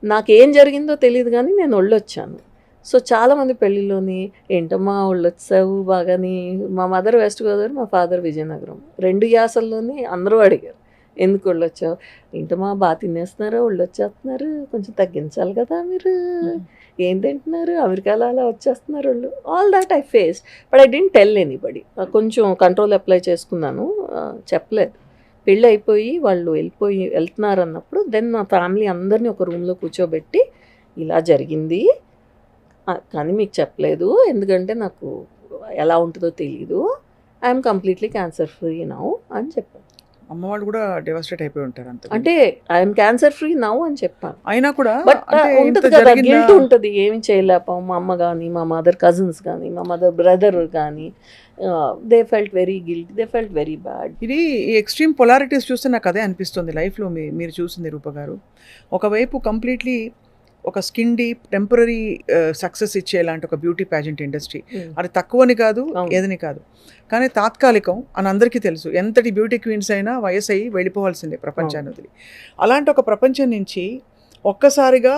నాకేం జరిగిందో తెలియదు కానీ నేను ఒళ్ళొచ్చాను. సో చాలామంది పెళ్ళిలోని ఏంటమ్మా ఒళ్ళొచ్చావు బాగాని. మా మదర్ వెస్ట్ గోదావరి, మా ఫాదర్ విజయనగరం, 2 యాసల్లోని అందరూ అడిగారు ఎందుకు ఒళ్ళొచ్చావు, ఏంటమ్మా బాగా తినేస్తున్నారు, ఒళ్ళొచ్చేస్తున్నారు, కొంచెం తగ్గించాలి కదా మీరు, ఏం తింటున్నారు, అమెరికాలో అలా వచ్చేస్తున్నారు వాళ్ళు. All that I face, but I didn't tell anybody. కొంచెం కంట్రోల్ అప్లై చేసుకున్నాను, చెప్పలేదు. పెళ్ళి అయిపోయి వాళ్ళు వెళ్తున్నారు అన్నప్పుడు దెన్ మా ఫ్యామిలీ అందరినీ ఒక రూమ్లో కూర్చోబెట్టి ఇలా జరిగింది కానీ మీకు చెప్పలేదు, ఎందుకంటే నాకు ఎలా ఉంటుందో తెలీదు, I'm completely cancer free now అని చెప్పాను. అమ్మ వాళ్ళు కూడా డెవాస్టేట్ అయిపోయి ఉంటారు అంత. అంటే ఐఎమ్ క్యాన్సర్ ఫ్రీ నౌ అని చెప్పాను. అయినా కూడా బట్ అంటే ఇంత ఉంటుంది కదా, జరిగిందా? గిల్ట్ ఉంటుంది, ఏమి చేయలేపాం. మా అమ్మ కానీ, మా మదర్ కజిన్స్ కానీ, మా మదర్ బ్రదర్ కానీ, they felt very guilt, they felt very bad. ఇది ఈ ఎక్స్ట్రీమ్ పొలారిటీస్ చూస్తే నాకు అదే అనిపిస్తుంది లైఫ్లో. మీరు చూసింది రూప గారు, ఒకవైపు కంప్లీట్లీ ఒక స్కిన్ డీప్ టెంపరీ సక్సెస్ ఇచ్చేలాంటి ఒక బ్యూటీ ప్యాజెంట్ ఇండస్ట్రీ, అది తక్కువని కాదు ఏదని కాదు, కానీ తాత్కాలికం అని అందరికీ తెలుసు. ఎంతటి బ్యూటీ క్వీన్స్ అయినా వయసు అయ్యి వెళ్ళిపోవాల్సిందే ప్రపంచాన్ని వదిలి. అలాంటి ఒక ప్రపంచం నుంచి ఒక్కసారిగా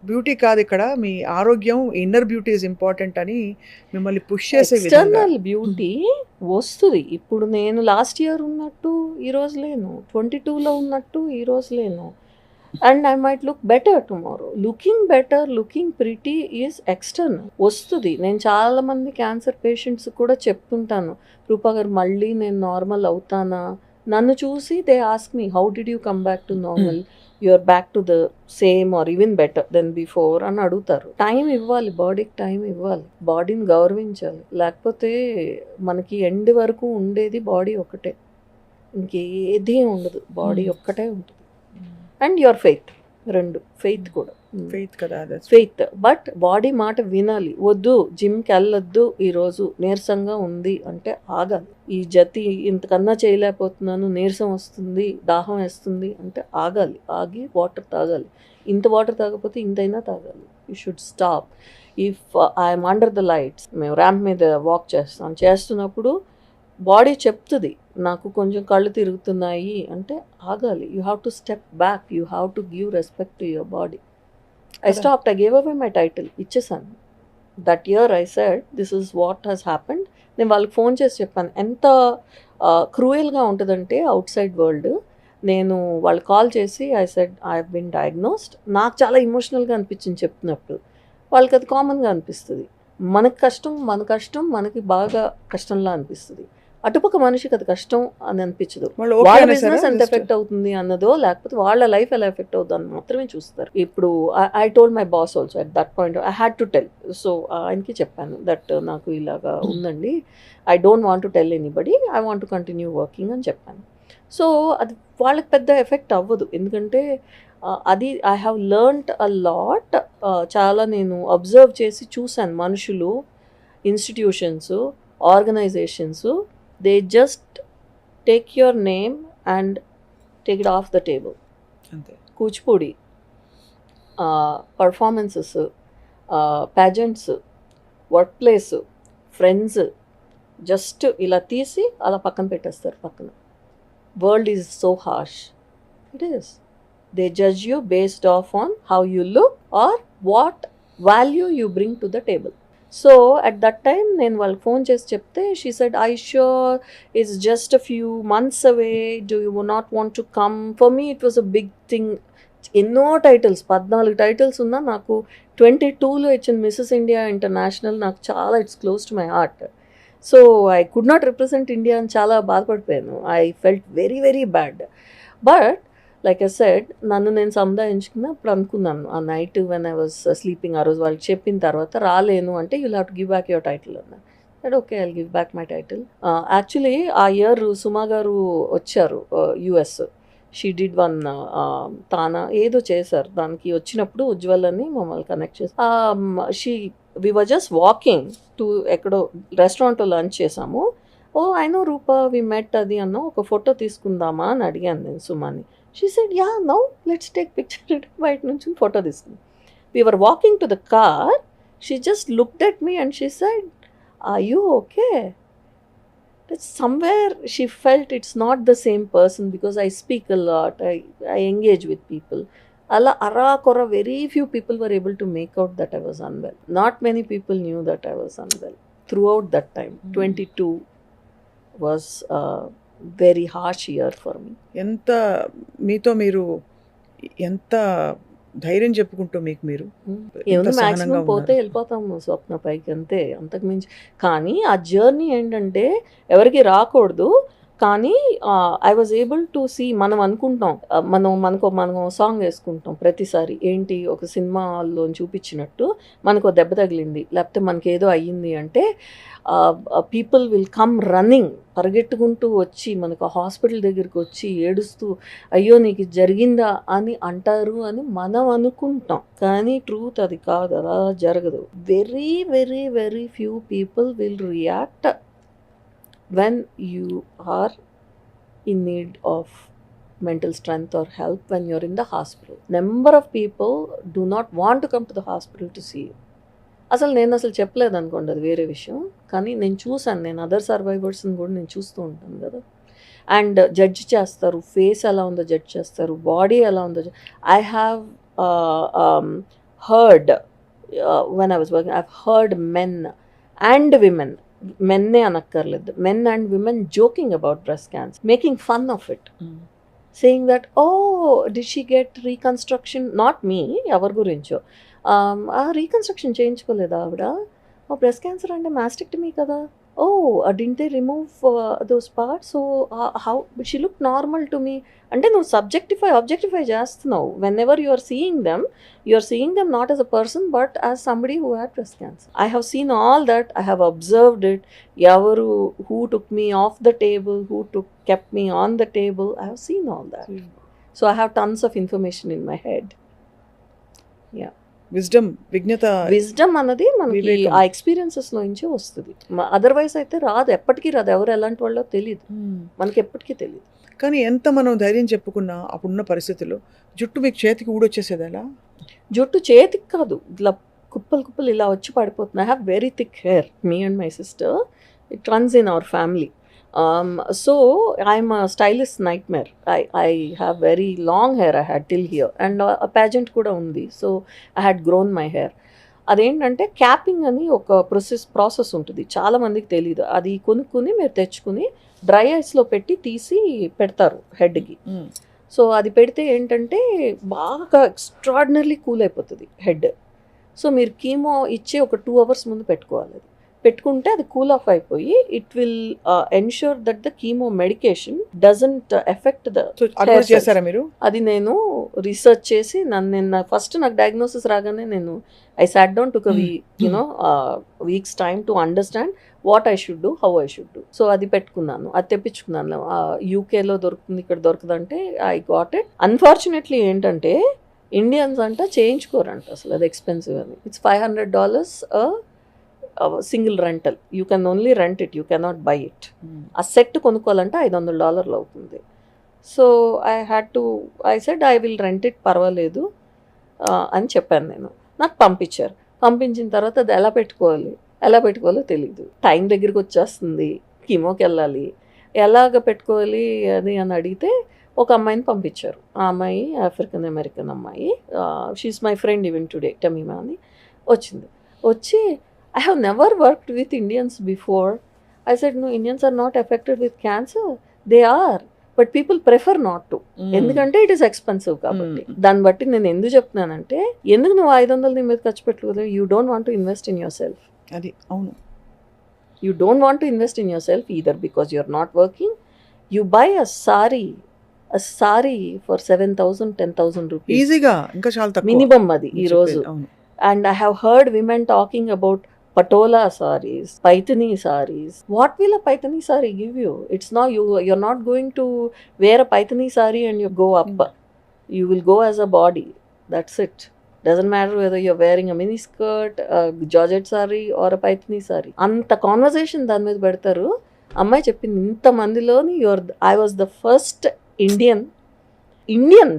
బ్యూటీ కాదు ఇక్కడ, మీ ఆరోగ్యం, ఇన్నర్ బ్యూటీ ఇస్ ఇంపార్టెంట్ అని మిమ్మల్ని పుష్ చేసే విధంగా ఎక్స్టర్నల్ బ్యూటీ వస్తుంది. ఇప్పుడు నేను లాస్ట్ ఇయర్ ఉన్నట్టు ఈ రోజు లేను, 22లో ఉన్నట్టు ఈ రోజు లేను. And I might look better tomorrow. Looking better, looking pretty is external, వస్తుంది. నేను చాలా మంది క్యాన్సర్ పేషెంట్స్ కూడా చెప్తుంటాను, రూపా గారు మళ్ళీ నేను నార్మల్ అవుతానా? నన్ను చూసి they ask me, how did you come back to normal, you are back to the same or even better than before అని అడుగుతారు. టైం ఇవ్వాలి, బాడీకి టైం ఇవ్వాలి, బాడీని గౌరవించాలి. లేకపోతే మనకి ఎండ్ వరకు ఉండేది బాడీ ఒకటే, ఇంకేదీ ఉండదు, బాడీ ఒక్కటే ఉంటుంది. అండ్ యువర్ ఫెయిత్, రెండు ఫెయిత్ కూడా, ఫెయిత్ కదా, ఫెయిత్. బట్ బాడీ మాట వినాలి. వద్దు జిమ్కి వెళ్ళొద్దు, ఈరోజు నీరసంగా ఉంది అంటే ఆగాలి. ఈ జతి ఇంతకన్నా చేయలేకపోతున్నాను, నీరసం వస్తుంది, దాహం వేస్తుంది అంటే ఆగాలి. ఆగి వాటర్ తాగాలి. ఇంత వాటర్ తాగకపోతే ఇంతైనా తాగాలి. You should stop. If I'm under the lights, మేము ర్యాంప్ మీద వాక్ చేస్తున్నప్పుడు బాడీ చెప్తుంది నాకు కొంచెం కళ్ళు తిరుగుతున్నాయి అంటే ఆగాలి. You have to step back, you have to give respect to your body. I stopped, I gave away my title, ఇచ్చేసాను. That year I said this is what has happened. నేను వాళ్ళకి ఫోన్ చేసి చెప్పాను. ఎంత క్రూయల్గా ఉంటుందంటే అవుట్ సైడ్ వరల్డ్. నేను వాళ్ళు call చేసి I said I have been diagnosed. నాకు చాలా ఇమోషనల్గా అనిపించింది చెప్తున్నప్పుడు. వాళ్ళకి అది కామన్గా అనిపిస్తుంది. మనకి కష్టం, మన కష్టం మనకి బాగా కష్టంలా అనిపిస్తుంది. అటుపక్క మనిషికి అది కష్టం అని అనిపించదు. వాళ్ళ బిజినెస్ ఎంత ఎఫెక్ట్ అవుతుంది అన్నదో, లేకపోతే వాళ్ళ లైఫ్ ఎలా ఎఫెక్ట్ అవుతుంది అని మాత్రమే చూస్తారు. ఇప్పుడు I told my boss also at that point, I had to tell. So ఆయనకి చెప్పాను దట్ నాకు ఇలాగా ఉందండి, I don't want to tell anybody, I want to continue working అని చెప్పాను. సో అది వాళ్ళకి పెద్ద ఎఫెక్ట్ అవ్వదు, ఎందుకంటే అది I have learned a lot. చాలా నేను అబ్జర్వ్ చేసి చూశాను. మనుషులు, institutions, organisations, they just take your name and take it off the table. Kuchipudi performances, pageants, workplace, friends, just ఇలా తీసి అలా పక్కన పెట్టేస్తారు. పక్కన world is so harsh. It is. They judge you based of on how you look or what value you bring to the table. So at that time నేను వాళ్ళకి phone చేసి చెప్తే she said, I sure it's just a few months away, do you not want to come? For me it was a big thing. ఎన్నో titles, 14 titles ఉన్నా. నాకు 22లో ఇచ్చిన Mrs India International నాకు చాలా, it's close to my heart. So I could not represent India అని చాలా బాధపడిపోయాను. I felt very very bad. But like I said, నన్ను నేను సముదాయించుకున్నా. అప్పుడు అనుకున్నాను ఆ night when I was sleeping, ఆ రోజు వాళ్ళకి చెప్పిన తర్వాత రాలేను అంటే you'll have to give back your title అన్నా. That okay, I give back my title. Actually ఆ ఇయర్ సుమా గారు వచ్చారు యుఎస్. షీ డిడ్ వన్ తానా ఏదో చేశారు. దానికి వచ్చినప్పుడు ఉజ్వల్ అని మమ్మల్ని కనెక్ట్ చేసి వి వర్ జస్ట్ వాకింగ్ టు ఎక్కడో రెస్టారెంట్లో లంచ్ చేసాము. ఓ ఐ నో రూపా, వి మెట్ అది అన్న, ఒక ఫోటో తీసుకుందామా అని అడిగాను నేను సుమాని. She said, yeah, no, let's take picture. బయట నుంచి ఫోటో తీసుకుంది. We were walking to the car. She just looked at me and she said, are you okay? It's somewhere she felt it's not the same person because I speak a lot. I engage with people. Alla arakora, very few people were able to make out that I was unwell. Not many people knew that I was unwell throughout that time. 22 was very harsh year for me. ఎంత మీతో మీరు ఎంత ధైర్యం చెప్పుకుంటూ మీకు మీరు ఏముంది, maximum పోతే వెళ్ళిపోతాము స్వప్న పైకి, అంతే, అంతకు మించి. కానీ ఆ జర్నీ ఏంటంటే ఎవరికి రాకూడదు. కానీ I was able to see, మనం అనుకుంటాం మనం సాంగ్ వేసుకుంటాం ప్రతిసారి, ఏంటి ఒక సినిమాలో చూపించినట్టు మనకు దెబ్బ తగిలింది లేకపోతే మనకి ఏదో అయ్యింది అంటే పీపుల్ విల్ కమ్ రన్నింగ్, పరిగెట్టుకుంటూ వచ్చి మనకు హాస్పిటల్ దగ్గరికి వచ్చి ఏడుస్తూ అయ్యో నీకు జరిగిందా అని అంటారు అని మనం అనుకుంటాం. కానీ ట్రూత్ అది కాదు, అలా జరగదు. Very very very few people will react when you are in need of mental strength or help when you're in the hospital. Number of people do not want to come to the hospital to see you. నేను చెప్పలేదు అనుకోండి, అది వేరే విషయం. కానీ నేను చూసాను, నేను అదర్ సర్వైవర్స్ని కూడా నేను చూస్తూ ఉంటాను కదా. అండ్ జడ్జ్ చేస్తారు, ఫేస్ ఎలా ఉందో జడ్జ్ చేస్తారు, బాడీ ఎలా ఉందో. I have heard when I was working, I've heard men and women, మెన్నే అనక్కర్లేదు, men and women joking about breast cancer, making fun of it, saying that oh did she get reconstruction, not me, ఎవరి గురించో, ఆ reconstruction చేయించుకోలేదా ఆవిడ, breast cancer అంటే mastectomy కదా, oh didn't they remove those parts, so how she look normal to me. అంటే నువ్వు objectify చేస్తున్నావు. Whenever you are seeing them not as a person but as somebody who had breast cancer. I have seen all that, I have observed it. ఎవరు who took me off the table, who took kept me on the table, I have seen all that. So I have tons of information in my head. Yeah, wisdom అన్నది మనకి ఆ experiences లో నుంచి వస్తుంది. Otherwise అయితే రాదు, ఎప్పటికీ రాదు. ఎవరు ఎలాంటి వాళ్ళో తెలియదు, మనకి ఎప్పటికీ తెలియదు. కానీ ఎంత మనం ధైర్యం చెప్పుకున్నా అప్పుడున్న పరిస్థితుల్లో జుట్టు మీకు చేతికి ఊడొచ్చేసేది ఎలా? జుట్టు చేతికి కాదు, ఇలా కుప్పలు ఇలా వచ్చి పడిపోతుంది. I have very thick hair, me and my sister, it runs in our family. So I'm a stylist nightmare. I have very long hair. I had till here, and a pageant kuda undi, so I had grown my hair. అదేంటంటే capping అని ఒక process ఉంటుంది, చాలా మందికి తెలియదు. అది కొనుక్కుని మీరు తెచ్చుకుని డ్రై ఐస్లో పెట్టి తీసి పెడతారు హెడ్కి. సో అది పెడితే ఏంటంటే బాగా ఎక్స్ట్రాడినరీలీ కూల్ అయిపోతుంది హెడ్. సో మీరు కీమో ఇచ్చే ఒక 2 hours ముందు పెట్టుకోవాలి. అది పెట్టుకుంటే అది కూల్ ఆఫ్ అయిపోయి it will ensure that the chemo medication doesn't effect the. చేశారా మీరు? అది నేను రీసెర్చ్ చేసి ఫస్ట్ నాకు డయాగ్నోసిస్ రాగానే నేను I sat down took weeks time to understand what I should do, how I should do. So అది పెట్టుకున్నాను, అది తెప్పించుకున్నాను. యూకేలో దొరుకుతుంది, ఇక్కడ దొరకదంటే ఐ గాట్ ఇట్. అన్ఫార్చునేట్లీ ఏంటంటే ఇండియన్స్ అంట చేయించుకోరంట, అసలు అది ఎక్స్పెన్సివ్ అని. It's $500 single rental. You can only rent it, you cannot by it. ఆ సెట్ కొనుక్కోవాలంటే $500 అవుతుంది. So I said I will rent it, పర్వాలేదు అని చెప్పాను నేను. నాకు పంపించారు. పంపించిన తర్వాత అది ఎలా పెట్టుకోవాలో తెలీదు. టైం దగ్గరికి వచ్చేస్తుంది, కీమోకి వెళ్ళాలి, ఎలాగ పెట్టుకోవాలి అది అని అడిగితే ఒక అమ్మాయిని పంపించారు. ఆ అమ్మాయి ఆఫ్రికన్ అమెరికన్ అమ్మాయి, she's my friend even today, Tamima అని. వచ్చి I have never worked with Indians before. I said, no, Indians are not affected with cancer. They are, but people prefer not to. ఎందుకంటే it is expensive కాబట్టి. దాన్ని బట్టి నేను ఎందుకు చెప్తున్నానంటే, ఎందుకు నువ్వు $500 నీ మీద ఖర్చు పెట్టుకోలేదు? You don't want to invest in yourself. అది అవును, you don't want to invest in yourself either because you are not working. You buy a sari for 7,000, 10,000 rupees ఈజీగా, ఇంకా చాలా తక్కువ మినిమం అది ఈ రోజు. And I have heard women talking about Patola sarees, Paithani sarees. What will a Paithani saree give you? It's not, you're not going to wear a Paithani saree and you go up. You will go as a body. That's it. Doesn't matter whether you're wearing a mini skirt, a Georgette saree or a Paithani saree. Anta conversation దాని మీద పెడతారు. అమ్మాయి చెప్పింది, ఇంతమందిలోని I was the first Indian,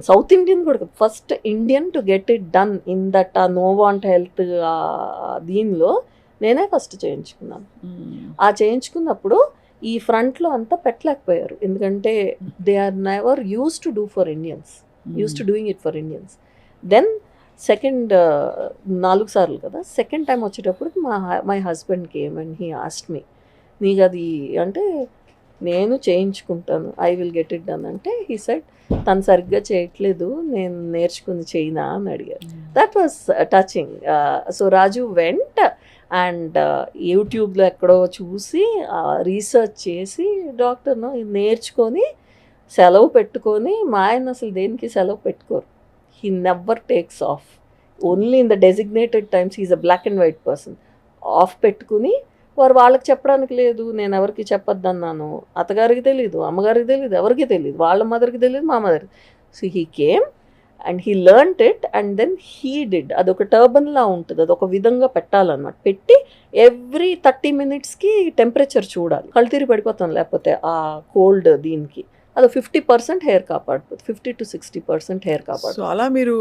south Indian కూడా first Indian to get it done in that Novant Health దీనిలో నేనే first చేయించుకున్నాను. ఆ చేయించుకున్నప్పుడు ఈ ఫ్రంట్లో అంతా పెట్టలేకపోయారు, ఎందుకంటే they are never use to do for Indians, use to doing it for Indians. Then second 4 సార్లు కదా, సెకండ్ టైం వచ్చేటప్పుడు my husband came and he asked me, నీకు అది అంటే నేను చేయించుకుంటాను, I will get it done అంటే, హీ సెడ్ తను సరిగ్గా చేయట్లేదు, నేను నేర్చుకుని చేయనా అని అడిగారు. That was touching. So Raju went and యూట్యూబ్లో ఎక్కడో చూసి రీసెర్చ్ చేసి డాక్టర్ను నేర్చుకొని సెలవు పెట్టుకొని, మా ఆయన అసలు దేనికి సెలవు పెట్టుకోరు. He never takes off, only in the designated times. He's a black and white person. Off పెట్టుకుని వాళ్ళకి చెప్పడానికి లేదు, నేను ఎవరికి చెప్పొద్దన్నాను, అత్తగారికి తెలీదు, అమ్మగారికి తెలీదు, ఎవరికి తెలియదు, వాళ్ళ మదర్కి తెలియదు, మా మదర్కి. So he came and he learnt it and then he did. అదొక టర్బన్లా ఉంటుంది, అదొక విధంగా పెట్టాలన్నమాట. పెట్టి ఎవ్రీ 30 minutesకి టెంపరేచర్ చూడాలి. కళ్ళు తిరిగి పడిపోతాం లేకపోతే ఆ కోల్డ్ దీనికి. అది 50% హెయిర్ కాపాడుతుంది, 50 to 60% హెయిర్ కాపాడుతుంది. సో అలా మీరు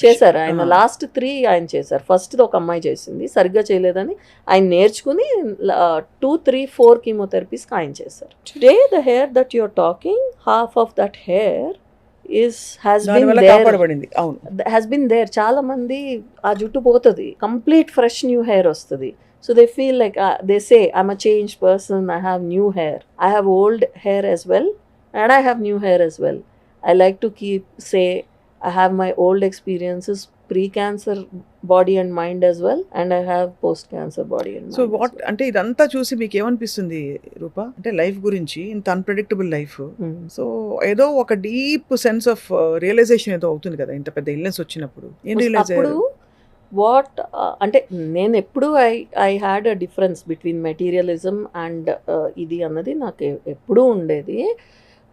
చేశారు ఆయన. లాస్ట్ 3 ఆయన చేశారు. ఫస్ట్ ఒక అమ్మాయి చేసింది, సరిగ్గా చేయలేదని ఆయన నేర్చుకుని 2, 3, 4 కీమోథెరపీస్కి ఆయన చేశారు. Today the hair that you're talking, half of that hair has been there. చాలా మంది ఆ జుట్టు పోతుంది, కంప్లీట్ ఫ్రెష్ న్యూ హెయిర్ వస్తుంది. So they feel like they say I'm a change person, I have new hair, I have old hair as well and I have new hair as well. I like to say I have my old experiences, pre-cancer body and mind as well, and I have post-cancer body and mind. So what అంటే ఇదంతా చూసి మీకు ఏమనిపిస్తుంది రూపా? అంటే life గురించి, ఇంత unpredictable life, so ఏదో ఒక డీప్ సెన్స్ ఆఫ్ రియలైజేషన్ ఏదో అవుతుంది కదా ఇంత పెద్ద ఇల్నెస్ వచ్చినప్పుడు. ఏం రియలైజ్ అయ్యారు? వాట్ అంటే నేను ఎప్పుడు I had a difference between materialism and ఇది అన్నది నాకు ఎప్పుడూ ఉండేది.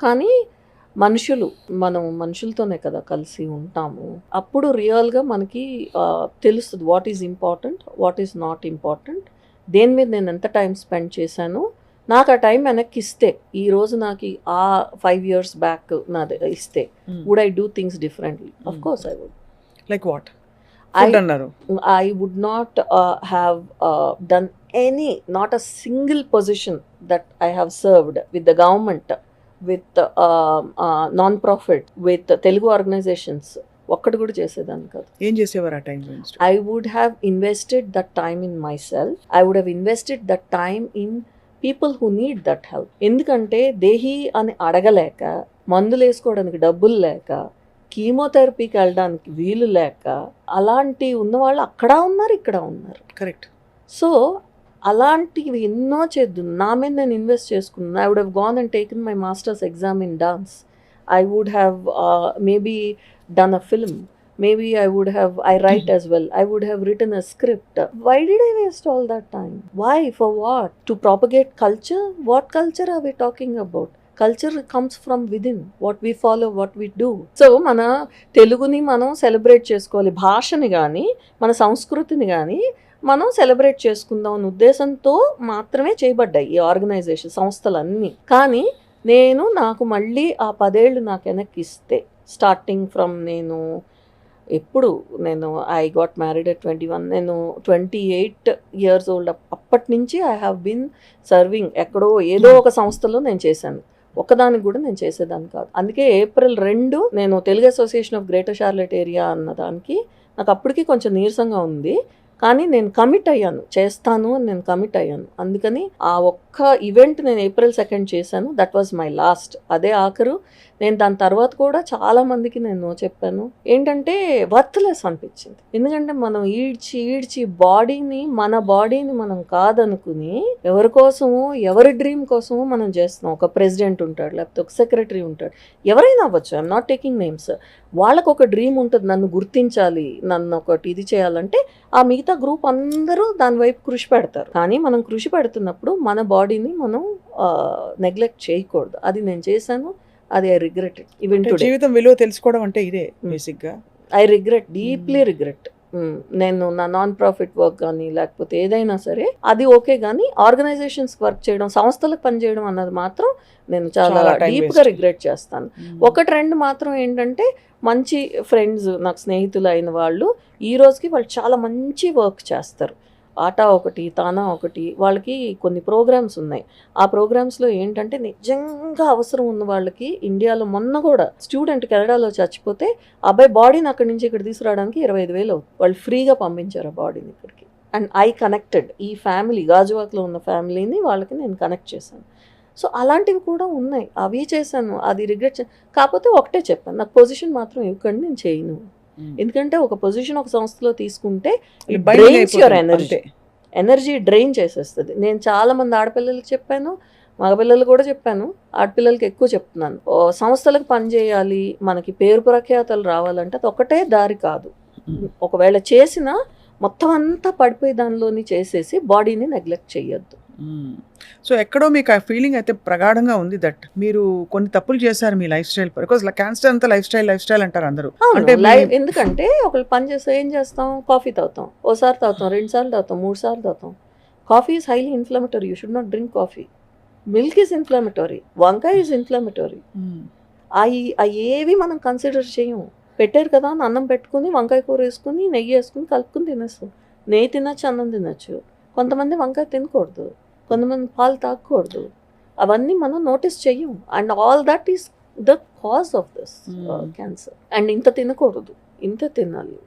కానీ మనం మనుషులతోనే కదా కలిసి ఉంటాము. అప్పుడు రియల్గా మనకి తెలుస్తుంది what is important, what is not important, దేని మీద నేను ఎంత టైం స్పెండ్ చేశాను. నాకు ఆ టైం వెనక్కి ఇస్తే, ఈరోజు నాకు ఆ 5 years బ్యాక్ నాది ఇస్తే, would I do things differently? Of course I would. Like what? I would not have done not a single position that I have served with the government, with non-profit, with Telugu organizations. ఒక్కటి కూడా చేసేదాన్ని కాదు. ఏం చేసేవారు ఆ time? I would have invested that time in myself. I would have invested that time in people who need that help. ఎందుకంటే దేహి అని అడగలేక, మందులు వేసుకోవడానికి డబ్బులు లేక, కీమోథెరపీకి వెళ్ళడానికి వీలు లేక, అలాంటి ఉన్నవాళ్ళు అక్కడ ఉన్నారు, ఇక్కడ ఉన్నారు. కరెక్ట్. సో అలాంటివి ఎన్నో చేద్దాం. నా మీద నేను ఇన్వెస్ట్ చేసుకున్నాను. I would have gone and taken my masters exam in dance. I would have maybe done a film. Maybe I write as well. I would have written a script. Why did I waste all that time? Why? For what? To propagate culture? What culture are we talking about? Culture comes from within. What we follow, what we do. So, మన తెలుగుని మనం celebrate చేసుకోవాలి. భాషని కానీ, మన సంస్కృతిని కానీ మనం సెలబ్రేట్ చేసుకుందాం అనే ఉద్దేశంతో మాత్రమే చేయబడ్డాయి ఈ ఆర్గనైజేషన్ సంస్థలన్నీ. కానీ నాకు మళ్ళీ ఆ 10 ఏళ్ళు నాకు వెనక్కి ఇస్తే, స్టార్టింగ్ ఫ్రమ్ నేను ఐ గాట్ మ్యారీడ్ అట్ 21, నేను 28 years old. అప్పటి నుంచి ఐ హ్యావ్ బీన్ సర్వింగ్. ఎక్కడో ఏదో ఒక సంస్థలో నేను చేశాను, ఒక్కదానికి కూడా నేను చేసేదాన్ని కాదు. అందుకే April 2 నేను Telugu association of greater Charlotte area అన్నదానికి నాకు అప్పటికి కొంచెం నీరసంగా ఉంది. కానీ నేను కమిట్ అయ్యాను, చేస్తాను అని నేను కమిట్ అయ్యాను. అందుకని ఆ ఒక్క ఈవెంట్ నేను April 2 చేశాను. That was my last. అదే ఆఖరు. నేను దాని తర్వాత కూడా చాలా మందికి నేను చెప్పాను. ఏంటంటే వర్త్లెస్ అనిపించింది. ఎందుకంటే మనం ఈడ్చి మన బాడీని మనం కాదనుకుని ఎవరి కోసమో, ఎవరి డ్రీమ్ కోసమో మనం చేస్తున్నాం. ఒక ప్రెసిడెంట్ ఉంటాడు, లేకపోతే ఒక సెక్రటరీ ఉంటాడు, ఎవరైనా అవ్వచ్చు. I'm not taking names. వాళ్ళకు ఒక డ్రీమ్ ఉంటుంది, నన్ను గుర్తించాలి, నన్ను ఒకటి ఇది చేయాలంటే ఆ మిగతా గ్రూప్ అందరూ దాని వైపు కృషి పెడతారు. కానీ మనం కృషి పెడుతున్నప్పుడు మన బాడీని మనం నెగ్లెక్ట్ చేయకూడదు. అది నేను చేశాను. అది I regret it even today. జీవితం విలువ తెలుసుకోవడం అంటే ఇదే బేసిక్ గా. I regret, deeply regret. నేను నా నాన్ ప్రాఫిట్ వర్క్ కానీ లేకపోతే ఏదైనా సరే అది ఓకే, కానీ ఆర్గనైజేషన్స్ వర్క్ చేయడం, సంస్థలకు పనిచేయడం అన్నది మాత్రం నేను చాలా డీప్గా రిగ్రెట్ చేస్తాను. 1-2 మాత్రం ఏంటంటే, మంచి ఫ్రెండ్స్, నాకు స్నేహితులు అయిన వాళ్ళు ఈ రోజుకి వాళ్ళు చాలా మంచి వర్క్ చేస్తారు. ఆటా ఒకటి, తానా ఒకటి, వాళ్ళకి కొన్ని ప్రోగ్రామ్స్ ఉన్నాయి. ఆ ప్రోగ్రామ్స్లో ఏంటంటే నిజంగా అవసరం ఉన్న వాళ్ళకి, ఇండియాలో మొన్న కూడా స్టూడెంట్ కెనడాలో చచ్చిపోతే అబ్బాయి బాడీని అక్కడి నుంచి ఇక్కడ తీసుకురావడానికి 25,000 అవుతుంది. వాళ్ళు ఫ్రీగా పంపించారు ఆ బాడీని ఇక్కడికి. అండ్ ఐ కనెక్టెడ్ ఈ ఫ్యామిలీ, గాజువాక్లో ఉన్న ఫ్యామిలీని వాళ్ళకి నేను కనెక్ట్ చేశాను. సో అలాంటివి కూడా ఉన్నాయి, అవి చేశాను. అది రిగ్రెట్ కాకపోతే ఒకటే చెప్పాను, నాకు పొజిషన్ మాత్రం ఇవ్వకండి, నేను చేయను. ఎందుకంటే ఒక పొజిషన్ ఒక సంస్థలో తీసుకుంటే it drains your energy. Energy drain చేసేస్తుంది. నేను చాలామంది ఆడపిల్లలకి చెప్పాను, మగపిల్లలు కూడా చెప్పాను, ఆడపిల్లలకి ఎక్కువ చెప్తున్నాను. సంస్థలకు పనిచేయాలి, మనకి పేరు ప్రఖ్యాతలు రావాలంటే అది ఒకటే దారి కాదు. ఒకవేళ చేసినా మొత్తం అంతా పడిపోయి దానిలోని చేసేసి బాడీని నెగ్లెక్ట్ చేయొద్దు. సో ఎక్కడో మీకు ఆ ఫీలింగ్ అయితే ప్రగాఢంగా ఉంది దట్ మీరు కొన్ని తప్పులు చేశారు మీ లైఫ్ స్టైల్, బికాస్ క్యాన్సర్ అంతా లైఫ్ స్టైల్ అంటారు అందరూ. అంటే ఎందుకంటే ఒకళ్ళు పని చేస్తే ఏం చేస్తాం, కాఫీ తాగుతాం, ఓసారి తాగుతాం, 2 సార్లు తాగుతాం, 3 సార్లు తాగుతాం. Coffee is highly inflammatory, you should not drink coffee. Milk is inflammatory, వంకాయ ఈజ్ ఇన్ఫ్లమేటరీ. అవి ఏవి మనం కన్సిడర్ చేయము. పెట్టారు కదా అని అన్నం పెట్టుకుని వంకాయ కూర వేసుకుని నెయ్యి వేసుకుని కలుపుకుని తినేస్తాం. నెయ్యి తినచ్చు, అన్నం తినచ్చు. కొంతమంది వంకాయ తినకూడదు, కొంతమంది పాలు తాగకూడదు. అవన్నీ మనం నోటీస్ చెయ్యం. And all that is the cause of this cancer. And ఇంత తినకూడదు, ఇంత తినాలి.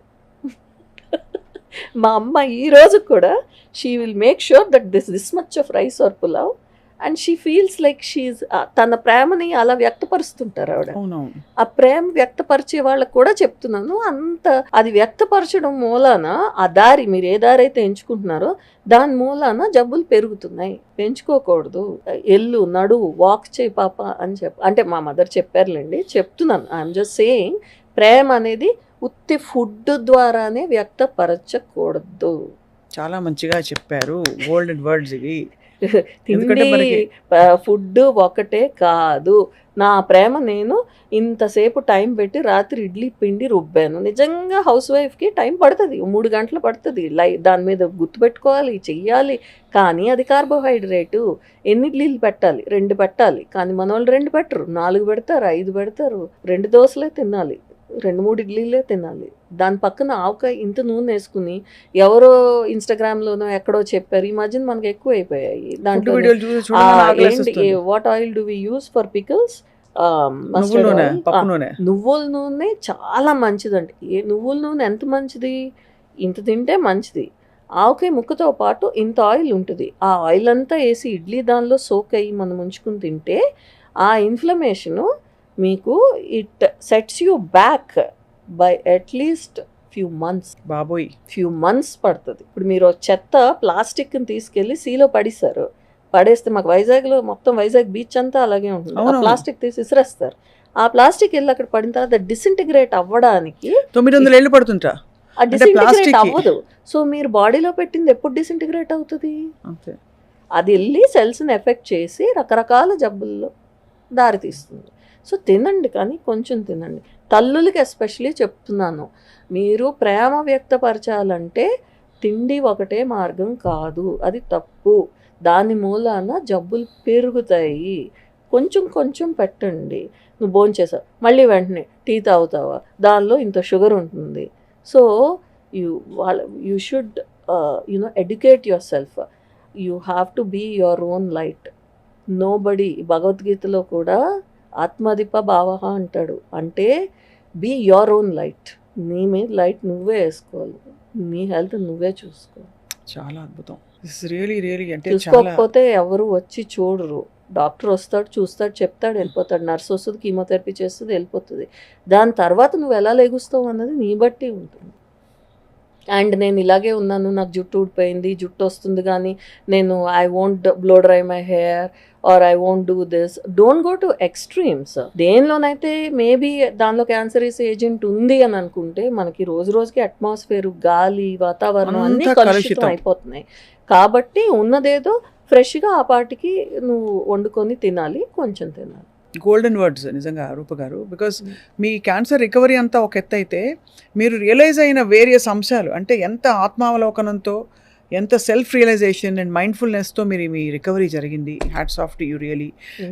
మా అమ్మ ఈ రోజు కూడా she will make sure that this much of rice or pulao, and she feels like she's తన ప్రేమని అలా వ్యక్తపరుస్తుంటారు ఆవిడ. ఆ ప్రేమ వ్యక్తపరిచే వాళ్ళకు కూడా చెప్తున్నాను, అంత అది వ్యక్తపరచడం మూలాన ఆ దారి మీరు ఏ దారి అయితే ఎంచుకుంటున్నారో దాని మూలాన జబ్బులు పెరుగుతున్నాయి. పెంచుకోకూడదు. ఎల్లు, నడు, వాక్ చేయి పాప అని అంటే మా మదర్ చెప్పారులేండి, చెప్తున్నాను. ఐఎమ్ జస్ట్ సేయింగ్, ప్రేమ అనేది ఉత్తి ఫుడ్ ద్వారానే వ్యక్తపరచకూడదు. చాలా మంచిగా చెప్పారు, గోల్డెన్ వర్డ్స్ ఇవి. తిండి ఫుడ్ ఒకటే కాదు. నా ప్రేమ నేను ఇంతసేపు టైం పెట్టి రాత్రి ఇడ్లీ పిండి రుబ్బాను. నిజంగా హౌస్ వైఫ్కి టైం పడుతుంది, 3 గంటలు పడుతుంది. దాని మీద గుర్తుపెట్టుకోవాలి, చెయ్యాలి. కానీ అది కార్బోహైడ్రేటు. ఎన్ని ఇడ్లీలు పెట్టాలి? 2 పెట్టాలి. కానీ మన వాళ్ళు 2 పెట్టరు, 4 పెడతారు, 5 పెడతారు. 2 దోశలే తినాలి, 2-3 ఇడ్లీలే తినాలి. దాని పక్కన ఆవకాయ ఇంత నూనె వేసుకుని ఎవరో ఇన్స్టాగ్రామ్లోనో ఎక్కడో చెప్పారు, ఈ మధ్యన మనకు ఎక్కువ అయిపోయాయి. దాంట్లో what oil do we use for pickles? నువ్వుల నూనె చాలా మంచిదండి. నువ్వుల నూనె ఎంత మంచిది? ఇంత తింటే మంచిది. ఆవకాయ ముక్కతో పాటు ఇంత ఆయిల్ ఉంటుంది. ఆ ఆయిల్ అంతా వేసి ఇడ్లీ దానిలో సోక్ అయ్యి మనం ఉంచుకుని తింటే ఆ ఇన్ఫ్లమేషను మీకు it sets you back by at least few months పడుతుంది. ఇప్పుడు మీరు చెత్త ప్లాస్టిక్ని తీసుకెళ్ళి సీలో పడేస్తే మాకు వైజాగ్లో మొత్తం వైజాగ్ బీచ్ అంతా అలాగే ఉంటుంది. ఆ ప్లాస్టిక్ తీసి విసిరేస్తారు. ఆ ప్లాస్టిక్ వెళ్ళి అక్కడ పడిన తర్వాత డిసింటిగ్రేట్ అవ్వడానికి 900 ఏళ్ళు పడుతుంటా. ఆ డిసింటిగ్రేట్ అవ్వదు. సో మీరు బాడీలో పెట్టింది ఎప్పుడు డిసింటిగ్రేట్ అవుతుంది? అది వెళ్ళి సెల్స్ని ఎఫెక్ట్ చేసి రకరకాల జబ్బుల్లో దారితీస్తుంది. సో తినండి, కానీ కొంచెం తినండి. తల్లులకి ఎస్పెషలీ చెప్తున్నాను, మీరు ప్రేమ వ్యక్తపరచాలంటే తిండి ఒకటే మార్గం కాదు, అది తప్పు. దాని మూలాన జబ్బులు పెరుగుతాయి. కొంచెం కొంచెం పెట్టండి. నువ్వు భోంచేసావు, మళ్ళీ వెంటనే టీ తాగుతావా, దానిలో ఇంత షుగర్ ఉంటుంది. So you should educate yourself. You have to be your own light. Nobody, భగవద్గీతలో కూడా ఆత్మదీప భావ అంటాడు. అంటే బీ యువర్ ఓన్ లైట్. నీ మీద లైట్ నువ్వే వేసుకోవాలి, నీ హెల్త్ నువ్వే చూసుకోవాలి. చాలా అద్భుతం. అంటే చూసుకోకపోతే ఎవరు వచ్చి చూడరు. డాక్టర్ వస్తాడు, చూస్తాడు, చెప్తాడు, వెళ్ళిపోతాడు. నర్స్ వస్తుంది, కీమోథెరపీ చేస్తుంది, వెళ్ళిపోతుంది. దాని తర్వాత నువ్వు ఎలా లెగుస్తావు అన్నది నీ బట్టి ఉంటుంది. అండ్ నేను ఇలాగే ఉన్నాను, నాకు జుట్టు ఊడిపోయింది, జుట్టు వస్తుంది, కానీ నేను I won't blow dry my hair or I won't do this. Don't go to extremes. దేనిలోనైతే మేబీ దానిలో క్యాన్సరస్ ఏజెంట్ ఉంది అని అనుకుంటే మనకి రోజు రోజుకి అట్మాస్ఫియర్, గాలి, వాతావరణం అన్నీ కలుషితం అయిపోతున్నాయి. కాబట్టి ఉన్నదేదో ఫ్రెష్గా ఆ పాటికి నువ్వు వండుకొని తినాలి, కొంచెం తినాలి. గోల్డెన్ వర్డ్స్ నిజంగా రూప గారు. బికాస్ మీ క్యాన్సర్ రికవరీ అంతా ఒక ఎత్తు అయితే, మీరు రియలైజ్ అయిన వేరియస్ అంశాలు, అంటే ఎంత ఆత్మావలోకనంతో, ఎంత సెల్ఫ్ రియలైజేషన్ అండ్ మైండ్ఫుల్నెస్తో మీ రికవరీ జరిగింది. Hats off to you really.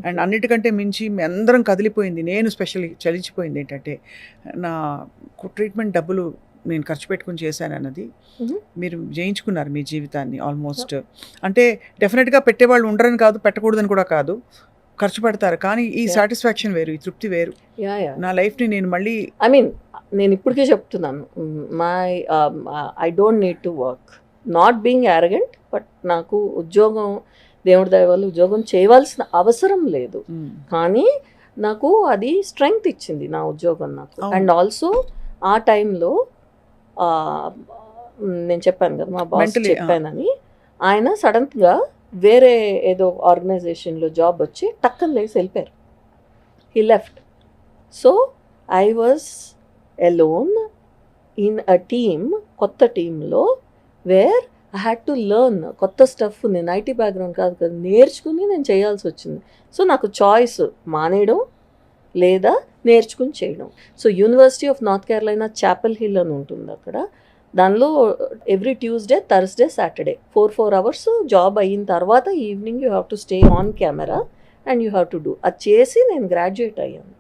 And అన్నిటికంటే మించి మీ అందరం కదిలిపోయింది, నేను స్పెషల్లీ చలించిపోయింది ఏంటంటే, నా ట్రీట్మెంట్ డబ్బులు నేను ఖర్చు పెట్టుకుని చేశాను అన్నది. మీరు జయించుకున్నారు మీ జీవితాన్ని ఆల్మోస్ట్. అంటే డెఫినెట్గా పెట్టేవాళ్ళు ఉండరని కాదు, పెట్టకూడదని కూడా కాదు, ఖర్చు పెడతారు, కానీ ఈ సాటిస్ఫాక్షన్ వేరు, ఈ తృప్తి వేరు. నా లైఫ్ని నేను మళ్ళీ నేను ఇప్పటికే చెప్తున్నాను, I don't need to work, not being arrogant, but నాకు ఉద్యోగం, దేవుడి దయ వల్ల ఉద్యోగం చేయవలసిన అవసరం లేదు, కానీ నాకు అది స్ట్రెంగ్త్ ఇచ్చింది నా ఉద్యోగం నాకు. అండ్ ఆల్సో ఆ టైంలో నేను చెప్పాను కదా మా బాస్ చెప్పానని, ఆయన సడన్గా వేరే ఏదో ఆర్గనైజేషన్లో జాబ్ వచ్చి టక్కన లేసి వెళ్ళిపోయారు. He left. So I was alone in a team, కొత్త టీంలో, where I had to learn కొత్త స్టఫ్. నేను ఐటీ బ్యాక్గ్రౌండ్ కాదు కదా, నేర్చుకుని నేను చేయాల్సి వచ్చింది. సో నాకు చాయిస్ మానేయడం లేదా నేర్చుకుని చేయడం. So university of north Carolina chapel hill అని ఉంటుంది అక్కడ. దానిలో every Tuesday, Thursday, Saturday 4 hours job అయిన తర్వాత evening you have to stay on camera and you have to do. అది చేసి నేను గ్రాడ్యుయేట్ అయ్యాను.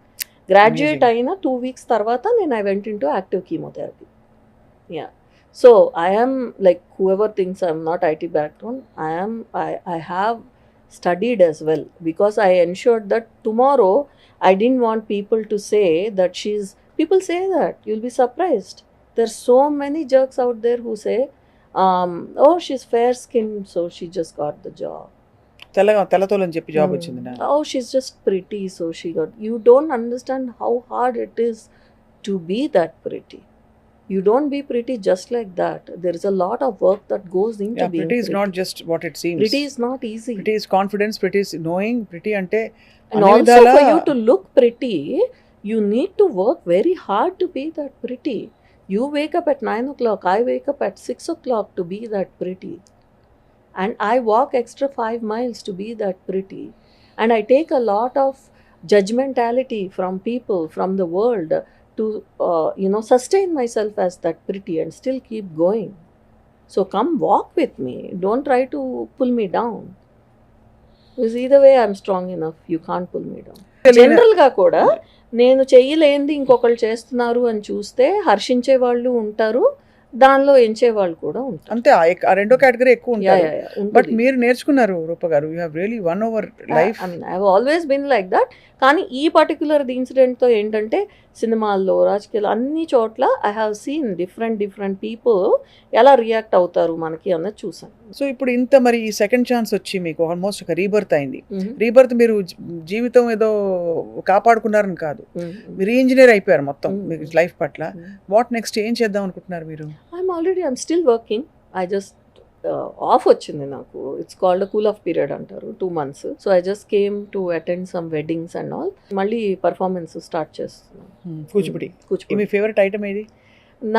గ్రాడ్యుయేట్ అయిన 2 weeks తర్వాత నేను I went into active chemotherapy. Yeah. So I am like whoever thinks I'm not IT background, I have studied as well, because I ensured that tomorrow I didn't want people to say that people say that, you'll be surprised. There's so many jerks out there who say, oh, she's fair skinned, so she just got the job. తెల్లతోలని చెప్పి job వచ్చింది. Oh, she's just pretty, so she got. You don't understand how hard it is to be that pretty. You don't be pretty just like that. There is a lot of work that goes into being pretty. Is not just what it seems. Pretty is not easy. Pretty is confidence, pretty is knowing, pretty ante. And also for you to look pretty, you need to work very hard to be that pretty. You wake up at 9 o'clock, I wake up at 6 o'clock to be that pretty. And I walk extra 5 miles to be that pretty. And I take a lot of judgmentality from people, from the world, to sustain myself as that pretty and still keep going. So come walk with me. Don't try to pull me down. Because either way I'm strong enough. You can't pull me down. జనరల్గా కూడా నేను చెయ్యలేంది ఇంకొకళ్ళు చేస్తున్నారు అని చూస్తే హర్షించే వాళ్ళు ఉంటారు, దానిలో ఎంచే వాళ్ళు కూడా ఉంటారు. అంతే, ఆ రెండో కేటగిరీ ఎక్కువ ఉంటారు. బట్ మీరు నేర్చుకున్నారు రూప గారు, you have really won over life. I mean I have always been like that. కానీ ఈ పర్టికులర్ ఇన్సిడెంట్తో ఏంటంటే సినిమాల్లో, రాజకీయాలు, అన్ని చోట్ల I have seen different people ఎలా రియాక్ట్ అవుతారు మనకి అన్నది చూసాను. సో ఇప్పుడు ఇంత మరి ఈ సెకండ్ ఛాన్స్ వచ్చి మీకు ఆల్మోస్ట్ ఒక రీబర్త్ అయింది. రీబర్త్ మీరు జీవితం ఏదో కాపాడుకున్నారని కాదు, మీరు ఇంజనీర్ అయిపోయారు మొత్తం మీకు లైఫ్ పట్ల. వాట్ నెక్స్ట్, ఏం చేద్దాం అనుకుంటున్నారు మీరు? I'm still working. I just of వచ్చింది నాకు. It's called a cool of period అంటారు, 2 months. So I just came to attend some weddings and all. మళ్ళీ పర్ఫార్మెన్స్ స్టార్ట్ చేస్తున్నాను. కూచిపూడి. మీ ఫేవరెట్ ఐటమ్ ఏది?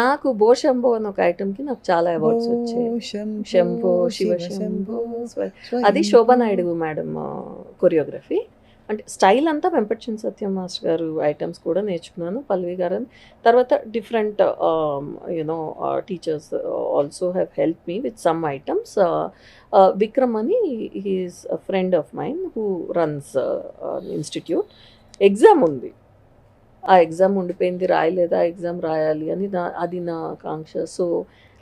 నాకు బో శంభో అనే ఒక ఐటమ్కి నాకు చాలా అవార్డ్స్ వచ్చాయి. శంభో శివ శంభో, అది శోభా నాయుడు మేడం కొరియోగ్రఫీ. అంటే స్టైల్ అంతా వెంపటిచిన సత్యం మాస్టర్ గారు ఐటమ్స్ కూడా నేర్చుకున్నాను, పల్లవి గారు. తర్వాత different teachers also have help me with some items. Vikram అని he's a friend of mine who runs institute. Exam ఉంది, ఆ ఎగ్జామ్ ఉండిపోయింది, రాయలేదా, ఎగ్జామ్ రాయాలి అని అది నా ఆకాంక్ష. So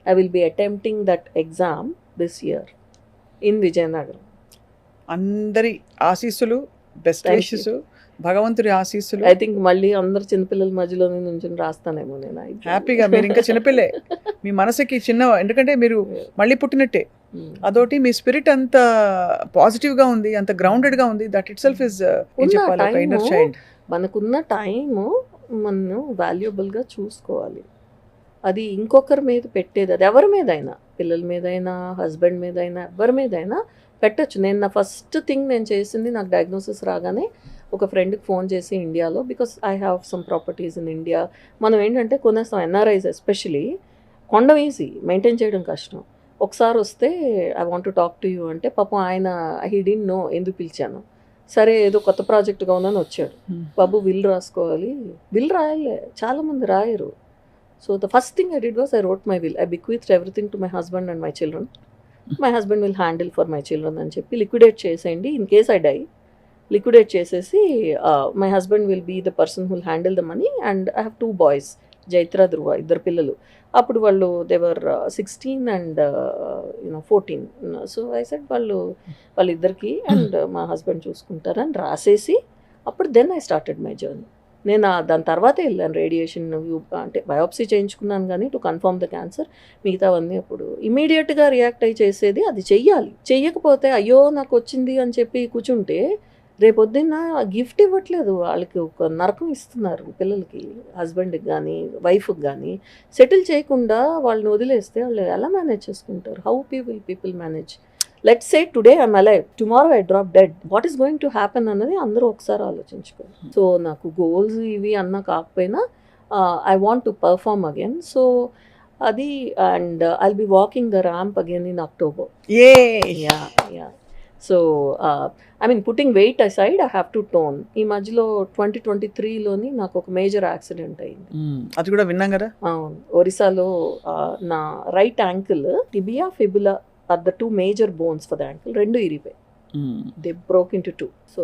I will be attempting that exam this year in Vizianagaram. అందరి ఆశీస్సులు, బెస్ట్ విషెస్, భగవంతుడి ఆశీస్సులు. ఐ థింక్ మళ్ళీ అందరు చిన్నపిల్లల మధ్యలో నుంచి రాస్తానేమో నేను. హ్యాపీగా, మీరు ఇంకా చిన్నపిల్లే, మీ మనసుకి చిన్న, ఎందుకంటే మీరు మళ్ళీ పుట్టినట్టే. అదొకటి, మీ స్పిరిట్ అంత పాజిటివ్గా ఉంది, అంత గ్రౌండెడ్గా ఉంది. That it self is inner child. మనకున్న టైము మనం వాల్యుబుల్గా చూసుకోవాలి. అది ఇంకొకరి మీద పెట్టేది, అది ఎవరి మీదైనా, పిల్లల మీదైనా, హస్బెండ్ మీదైనా, ఎవరి మీదైనా పెట్టచ్చు. నేను నా ఫస్ట్ థింగ్ నేను చేసింది, నాకు డయాగ్నోసిస్ రాగానే ఒక ఫ్రెండ్కి ఫోన్ చేసి ఇండియాలో, because I have some properties in India. మనం ఏంటంటే కొనేస్తాం, ఎన్ఆర్ఐస్ ఎస్పెషలీ, కొండం ఈజీ, మెయింటైన్ చేయడం కష్టం. ఒకసారి వస్తే I want to talk to you అంటే, పాపం ఆయన హీ డిడ్ంట్ నో ఎందుకు పిలిచాను. సరే ఏదో కొత్త ప్రాజెక్ట్గా ఉందని వచ్చాడు. బాబు విల్ రాసుకోవాలి, విల్ రాయాలి, చాలామంది రాయరు. So the first thing I did was I wrote my will. I bequeath everything to my husband and my children. My husband will handle for my children అని చెప్పి లిక్విడేట్ చేసేయండి, in case I die. Liquidate చేసేసి my husband will be the person will handle the money. And I have 2 boys, Jaitra, Dhruva, 2 పిల్లలు. అప్పుడు వాళ్ళు they were 16 and 14. So I said వాళ్ళిద్దరికి and మా husband చూసుకుంటారని రాసేసి, అప్పుడు then I started my journey. నేను దాని తర్వాతే వెళ్ళాను రేడియేషన్, అంటే బయోప్సీ చేయించుకున్నాను కానీ టు కన్ఫర్మ్ ద క్యాన్సర్. మిగతావన్నీ అప్పుడు ఇమీడియట్గా రియాక్ట్ అయ్యి చేసేది, అది చెయ్యాలి. చెయ్యకపోతే అయ్యో నాకు వచ్చింది అని చెప్పి కూర్చుంటే రేపొద్దున్న గిఫ్ట్ ఇవ్వట్లేదు, వాళ్ళకి ఒక నరకం ఇస్తున్నారు పిల్లలకి, హస్బెండ్కి కానీ వైఫ్కి కానీ. సెటిల్ చేయకుండా వాళ్ళని వదిలేస్తే వాళ్ళు ఎలా మేనేజ్ చేసుకుంటారు? How people manage? Let's say today I'm alive, tomorrow I drop dead, what is going to happen అన్నది అందరూ ఒకసారి ఆలోచించుకోవాలి. సో నాకు గోల్స్ ఇవి అన్న కాకపోయినా I want to perform again. So అది, and I'll be walking the ramp again in October. Yeah. So I mean putting weight aside, I have to tone. ఈ మధ్యలో 2023లోని నాకు ఒక మేజర్ యాక్సిడెంట్ అయింది. అది కూడా విన్నాం కదా. అవును, ఒరిస్సాలో నా right ankle tibia fibula are the 2 major bones for the ankle, 2 ఇరిపోయాయి. They broke into 2. సో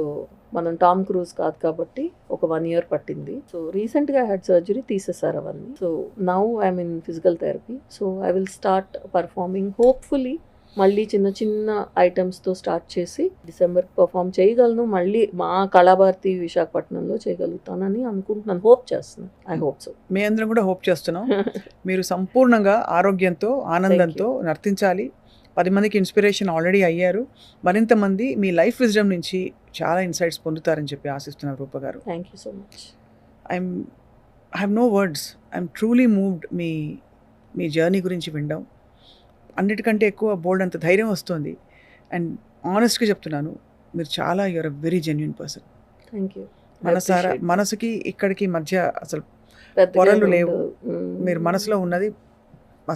మనం టామ్ క్రూజ్ కాదు కాబట్టి ఒక 1 year పట్టింది. సో రీసెంట్గా హ్యాడ్ సర్జరీ, తీసేసారు అవన్నీ. So now I'm in physical therapy. So I will start performing hopefully. మళ్ళీ చిన్న చిన్న ఐటమ్స్తో స్టార్ట్ చేసి డిసెంబర్ పర్ఫామ్ చేయగలను. మళ్ళీ మా కళాభారతి విశాఖపట్నంలో చేయగలుగుతానని అనుకుంటున్నాను, హోప్ చేస్తున్నాను. I hope so. మీ అందరం కూడా హోప్ చేస్తున్నాం. మీరు సంపూర్ణంగా ఆరోగ్యంతో ఆనందంతో నర్తించాలి. 10 మందికి ఇన్స్పిరేషన్ ఆల్రెడీ అయ్యారు. మరింత మంది మీ లైఫ్ విజ్డమ్ నుంచి చాలా ఇన్సైట్స్ పొందుతారని చెప్పి ఆశిస్తున్నారు రూప గారు. Thank you so much. I have no words. I'm truly moved మీ జర్నీ గురించి వినడం. అన్నిటికంటే ఎక్కువ బోల్డ్ అంత ధైర్యం వస్తుంది. అండ్ ఆనెస్ట్గా చెప్తున్నాను, మీరు చాలా you're a very genuine person. Thank you. మనసుకి ఇక్కడికి మధ్య అసలు పొరలు లేవు. మీరు మనసులో ఉన్నది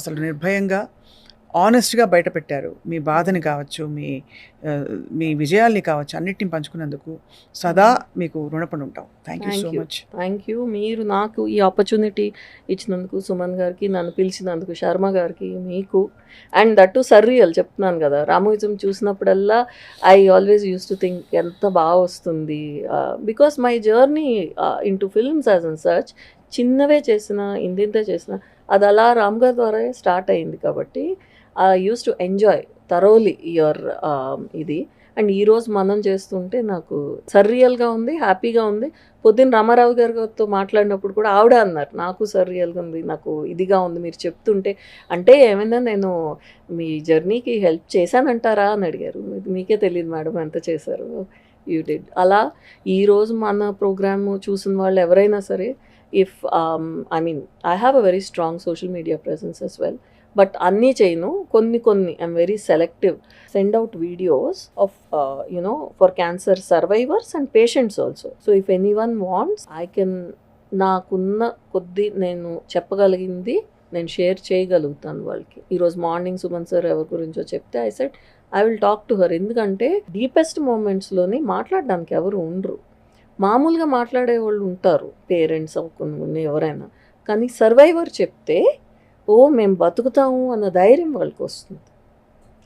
అసలు నిర్భయంగా ఆనెస్ట్గా బయట పెట్టారు. మీ బాధని కావచ్చు, మీ విజయాల్ని కావచ్చు, అన్నిటిని పంచుకున్నందుకు సదా మీకు రుణపడి ఉంటాం. Thank you so much. Thank you. మీరు నాకు ఈ ఆపర్చునిటీ ఇచ్చినందుకు, సుమన్ గారికి, నన్ను పిలిచినందుకు, శర్మ గారికి, మీకు, అండ్ దట్ టు సర్రియల్ చెప్తున్నాను కదా, రామోయిజం చూసినప్పుడల్లా I always use to think ఎంత బాగా వస్తుంది. Because my journey in to films as an search, చిన్నవే చేసిన, ఇంతే చేసిన, అది అలా రామ్ గారి ద్వారా స్టార్ట్ అయింది. కాబట్టి I use to enjoy thoroughly your ఇది. అండ్ ఈరోజు మనం చేస్తుంటే నాకు సర్రియల్గా ఉంది, హ్యాపీగా ఉంది. పొద్దున్న రామారావు గారితో మాట్లాడినప్పుడు కూడా ఆవిడ అన్నారు, నాకు సర్రియల్గా ఉంది, నాకు ఇదిగా ఉంది మీరు చెప్తుంటే. అంటే ఏమైనా నేను మీ జర్నీకి హెల్ప్ చేశానంటారా అని అడిగారు. మీకే తెలియదు మేడం ఎంత చేశారు, యూ డిడ్. అలా ఈరోజు మన ప్రోగ్రామ్ చూసిన వాళ్ళు ఎవరైనా సరే, if I mean I have a very strong social media presence as well, but అన్నీ చేయను, కొన్ని I'm very selective. Send out videos of for cancer survivors and patients also. So if any one wants, I can, నాకున్న కొద్ది నేను చెప్పగలిగింది నేను share చేయగలుగుతాను వాళ్ళకి. ఈరోజు మార్నింగ్ సుమన్ సార్ ఎవరి గురించో చెప్తే I said I will talk to her. ఎందుకంటే డీపెస్ట్ మూమెంట్స్లోని మాట్లాడడానికి ఎవరు ఉండరు. మామూలుగా మాట్లాడే వాళ్ళు ఉంటారు, పేరెంట్స్ అవ్వకుండా ఎవరైనా, కానీ సర్వైవర్ చెప్తే ఓ మేము బతుకుతాము అన్న ధైర్యం వాళ్ళకి వస్తుంది.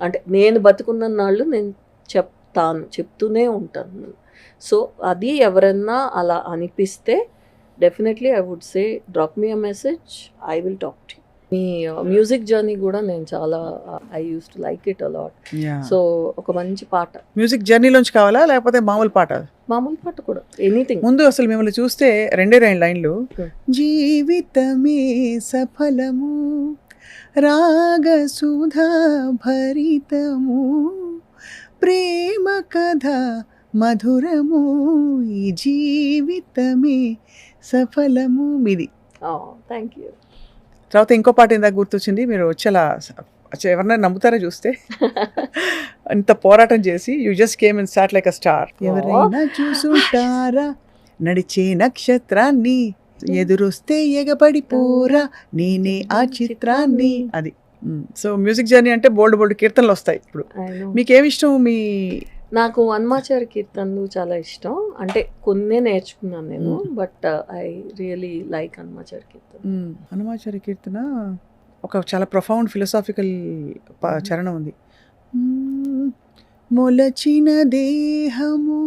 అంటే నేను బతుకున్న నాళ్ళు నేను చెప్తూనే ఉంటాను. సో అది ఎవరన్నా అలా అనిపిస్తే definitely I would say drop me a message, I will talk to you. మీ మ్యూజిక్ జర్నీ కూడా నేను చాలా I use to like it a lot. So ఒక మంచి పాట, మ్యూజిక్ జర్నీలోంచి కావాలా లేకపోతే మామూలు పాట? మామూలు పాట కూడా, ఎనీథింగ్. ముందు అసలు మిమ్మల్ని చూస్తే 2 లైన్లు, జీవితమే సఫలము రాగ సుధా భరితము ప్రేమ కథ మధురము ఈ జీవితమే సఫలము మీది. Thank you. తర్వాత ఇంకో పాట ఇందాక గుర్తొచ్చింది, మీరు వచ్చేలా ఎవరన్నా నమ్ముతారా చూస్తే, అంత పోరాటం చేసి you just came and start like a star. ఎవరైనా చూసుంటారా నడిచే నక్షత్రాన్ని, ఎదురొస్తే ఎగబడిపోరా నేనే ఆ చిత్రాన్ని. అది. సో మ్యూజిక్ జర్నీ అంటే బోల్డ్ కీర్తనలు వస్తాయి. ఇప్పుడు మీకేమి ఇష్టం? నాకు హనుమాచారి కీర్తనలు చాలా ఇష్టం. అంటే కొన్నే నేర్చుకున్నాను నేను, but I really like Hanumachari కీర్తన. హనుమాచారి కీర్తన ఒక చాలా ప్రొఫౌండ్ ఫిలసాఫికల్ చరణం ఉంది. మొలచిన దేహము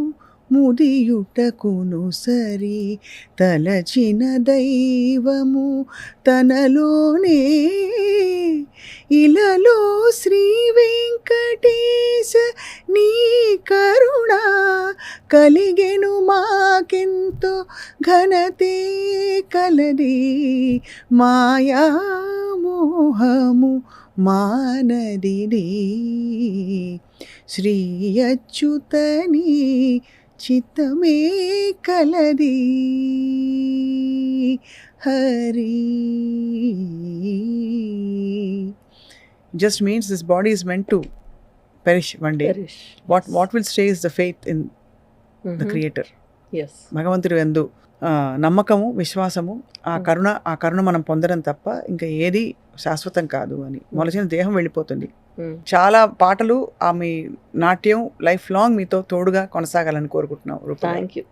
ముదియుటకును సరి తలచిన దైవము తనలోనే ఇలలో శ్రీ వెంకటేశ నీ కరుణ కలిగెను మాకెంతో ఘనతే కలది మాయా మోహము మానదిని శ్రీ అచ్యుతని చిత్తమే కలది Hari. Just means this body is meant to perish one day. Perish. What will stay is the faith in the Creator. Yes. భగవంతుడి యందు నమ్మకము, విశ్వాసము, ఆ కరుణ మనం పొందడం తప్ప ఇంకా ఏది శాశ్వతం కాదు అని. మొలచిన దేహం వెళ్ళిపోతుంది. చాలా పాటలు, ఆమె నాట్యం లైఫ్ లాంగ్ మీతో తోడుగా కొనసాగాలని కోరుకుంటున్నాం. Thank you.